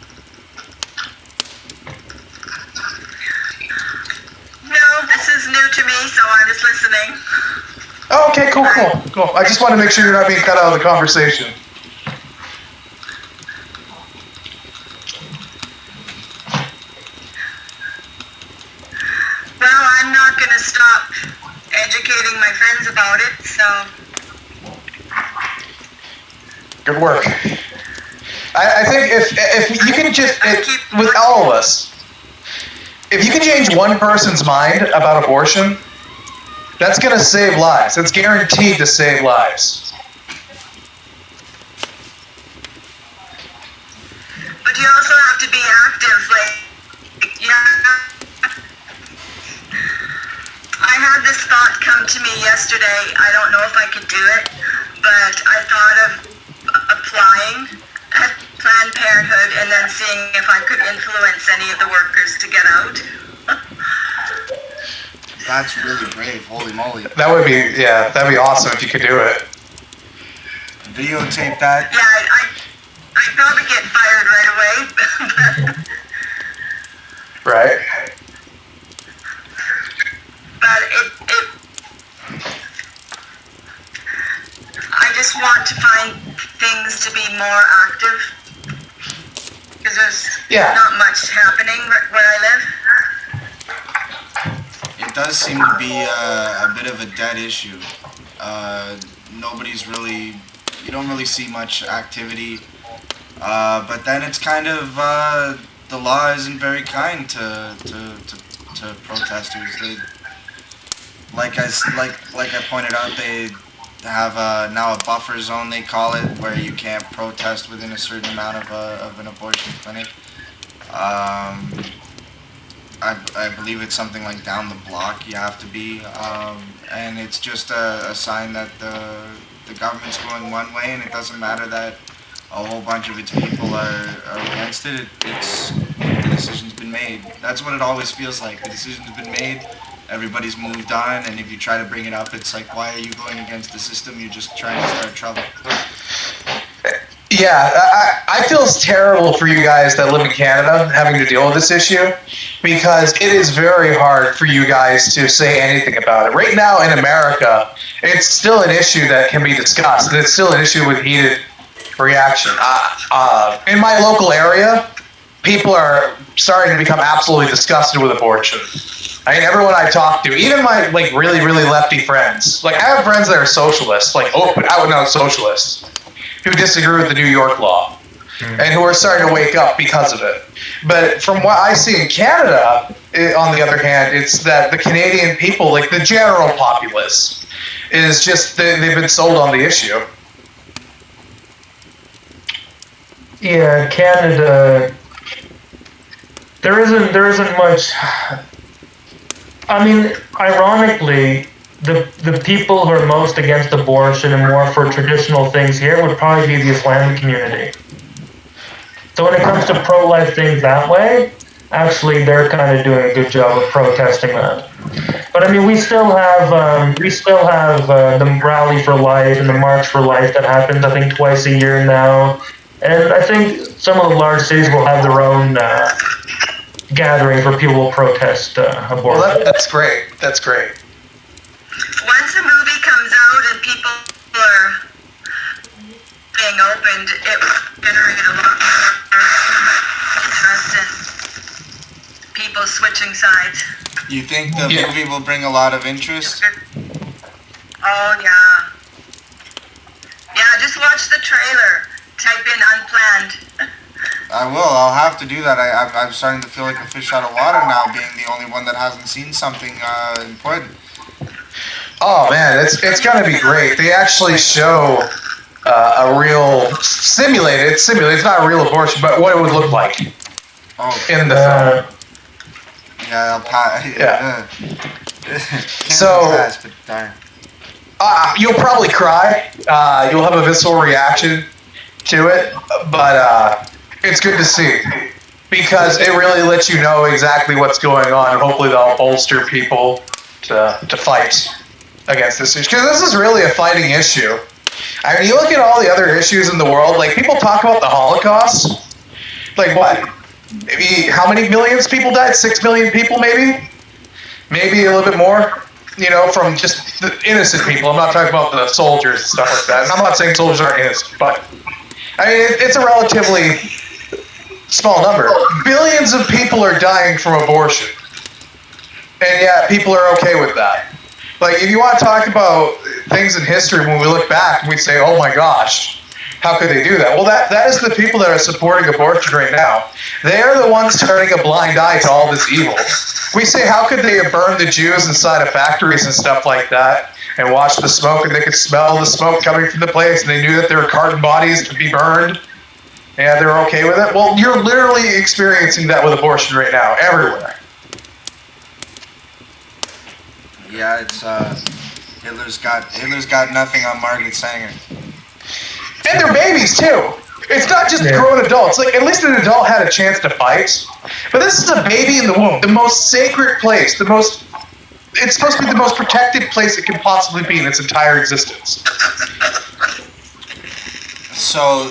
No, this is new to me, so I'm just listening. Oh, okay, cool. I just want to make sure you're not being cut out of the conversation. Well, I'm not going to stop educating my friends about it, so... Good work. I think if you can just, with all of us, if you can change one person's mind about abortion, that's going to save lives. It's guaranteed to save lives. But you also have to be active, like, I had this thought come to me yesterday. I don't know if I could do it, but I thought of applying at Planned Parenthood and then seeing if I could influence any of the workers to get out. That's really brave. Holy moly. That'd be awesome if you could do it. Videotape that. Yeah, I'd probably get fired right away. Right? But I just want to find things to be more active. Because there's not much happening where I live. It does seem to be a bit of a dead issue. Nobody's really, you don't really see much activity. But then it's kind of, the law isn't very kind to protesters. They, like I pointed out, they have now a buffer zone, they call it, where you can't protest within a certain amount of an abortion clinic. I believe it's something like down the block you have to be, and it's just a sign that the government's going one way, and it doesn't matter that a whole bunch of its people are against it. The decision's been made. That's what it always feels like. The decision's been made, everybody's moved on, and if you try to bring it up, it's like, why are you going against the system? You're just trying to start trouble. Yeah, I feel terrible for you guys that live in Canada having to deal with this issue, because it is very hard for you guys to say anything about it. Right now in America, it's still an issue that can be discussed, and it's still an issue with heated reaction. In my local area, people are starting to become absolutely disgusted with abortion. I mean, everyone I talk to, even my really, really lefty friends, I have friends that are socialists, out and out socialists, who disagree with the New York law, and who are starting to wake up because of it. But from what I see in Canada, on the other hand, it's that the Canadian people, the general populace, is just, they've been sold on the issue. Yeah, Canada, there isn't much. I mean, ironically, the people who are most against abortion and more for traditional things here would probably be the Islamic community. So when it comes to pro-life things that way, actually they're kind of doing a good job of protesting that. But I mean, we still have the Rally for Life and the March for Life that happens, I think, twice a year now. And I think some of the large cities will have their own gatherings where people will protest abortion. Well, that's great. That's great. Once a movie comes out and people are being opened, it will generate a lot more interest in people switching sides. You think the movie will bring a lot of interest? Oh, yeah. Yeah, just watch the trailer. Type in unplanned. I will. I'll have to do that. I'm starting to feel like a fish out of water now, being the only one that hasn't seen something important. Oh man, it's gonna be great. They actually show a real simulated. It's not a real abortion, but what it would look like in the film. Yeah. So you'll probably cry. You'll have a visceral reaction to it, but it's good to see because it really lets you know exactly what's going on, and hopefully that'll bolster people to fight against this issue, because this is really a fighting issue. I mean, you look at all the other issues in the world, like people talk about the Holocaust, like what? Maybe how many millions people died? 6 million people, maybe a little bit more. You know, from just the innocent people. I'm not talking about the soldiers and stuff like that. And I'm not saying soldiers aren't innocent, but I mean, it's a relatively small number. Billions of people are dying from abortion, and yet people are okay with that. Like, if you want to talk about things in history, when we look back and we say, oh my gosh, how could they do that? Well, that is the people that are supporting abortion right now. They are the ones turning a blind eye to all this evil. We say, how could they have burned the Jews inside of factories and stuff like that and watched the smoke, and they could smell the smoke coming from the place, and they knew that there were carton bodies to be burned, and they're okay with it? Well, you're literally experiencing that with abortion right now, everywhere. Yeah, it's Hitler's got nothing on Margaret Sanger. And they're babies too. It's not just grown adults. Like, at least an adult had a chance to fight. But this is a baby in the womb, the most sacred place, it's supposed to be the most protected place it can possibly be in its entire existence. So,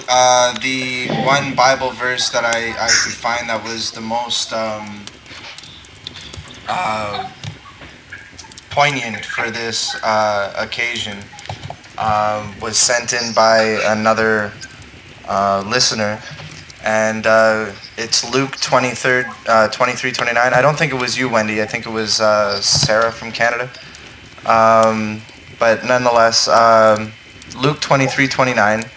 the one Bible verse that I could find that was the most poignant for this occasion was sent in by another listener, and it's Luke 23:29. I don't think it was you, Wendy. I think it was Sarah from Canada. But nonetheless, Luke 23:29.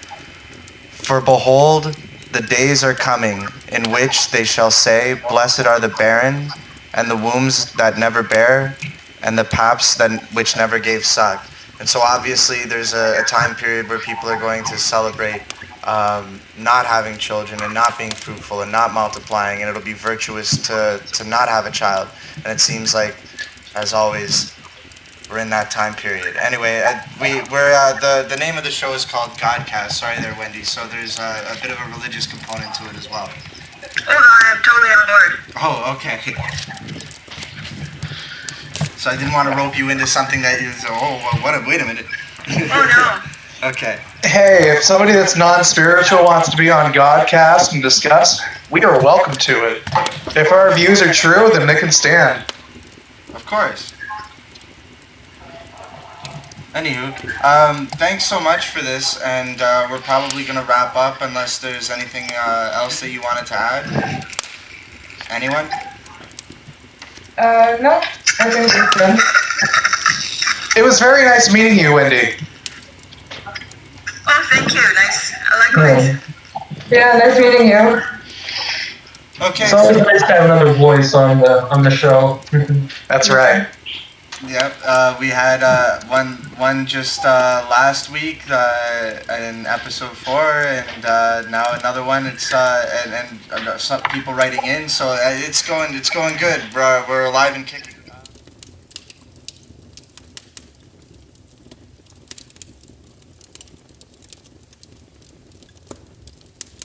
For behold, the days are coming in which they shall say, blessed are the barren, and the wombs that never bear, and the paps which never gave suck. And so obviously there's a time period where people are going to celebrate not having children and not being fruitful and not multiplying, and it'll be virtuous to not have a child. And it seems like, as always, we're in that time period. Anyway, the name of the show is called Godcast. Sorry there, Wendy. So there's a bit of a religious component to it as well. Hold on, I'm totally on board. Oh, okay. So I didn't want to rope you into something that is, wait a minute. Oh, no. Okay. Hey, if somebody that's non-spiritual wants to be on Godcast and discuss, we are welcome to it. If our views are true, then they can stand. Of course. Anywho, thanks so much for this, and we're probably going to wrap up unless there's anything else that you wanted to add. Anyone? No, I think it's done. It was very nice meeting you, Wendy. Oh, thank you. Nice. Likewise. Yeah, nice meeting you. Okay. It's always nice to have another voice on the show. That's right. Yep, we had one just last week in episode 4, and now another one. It's and some people writing in, so it's going good. We're alive and kicking.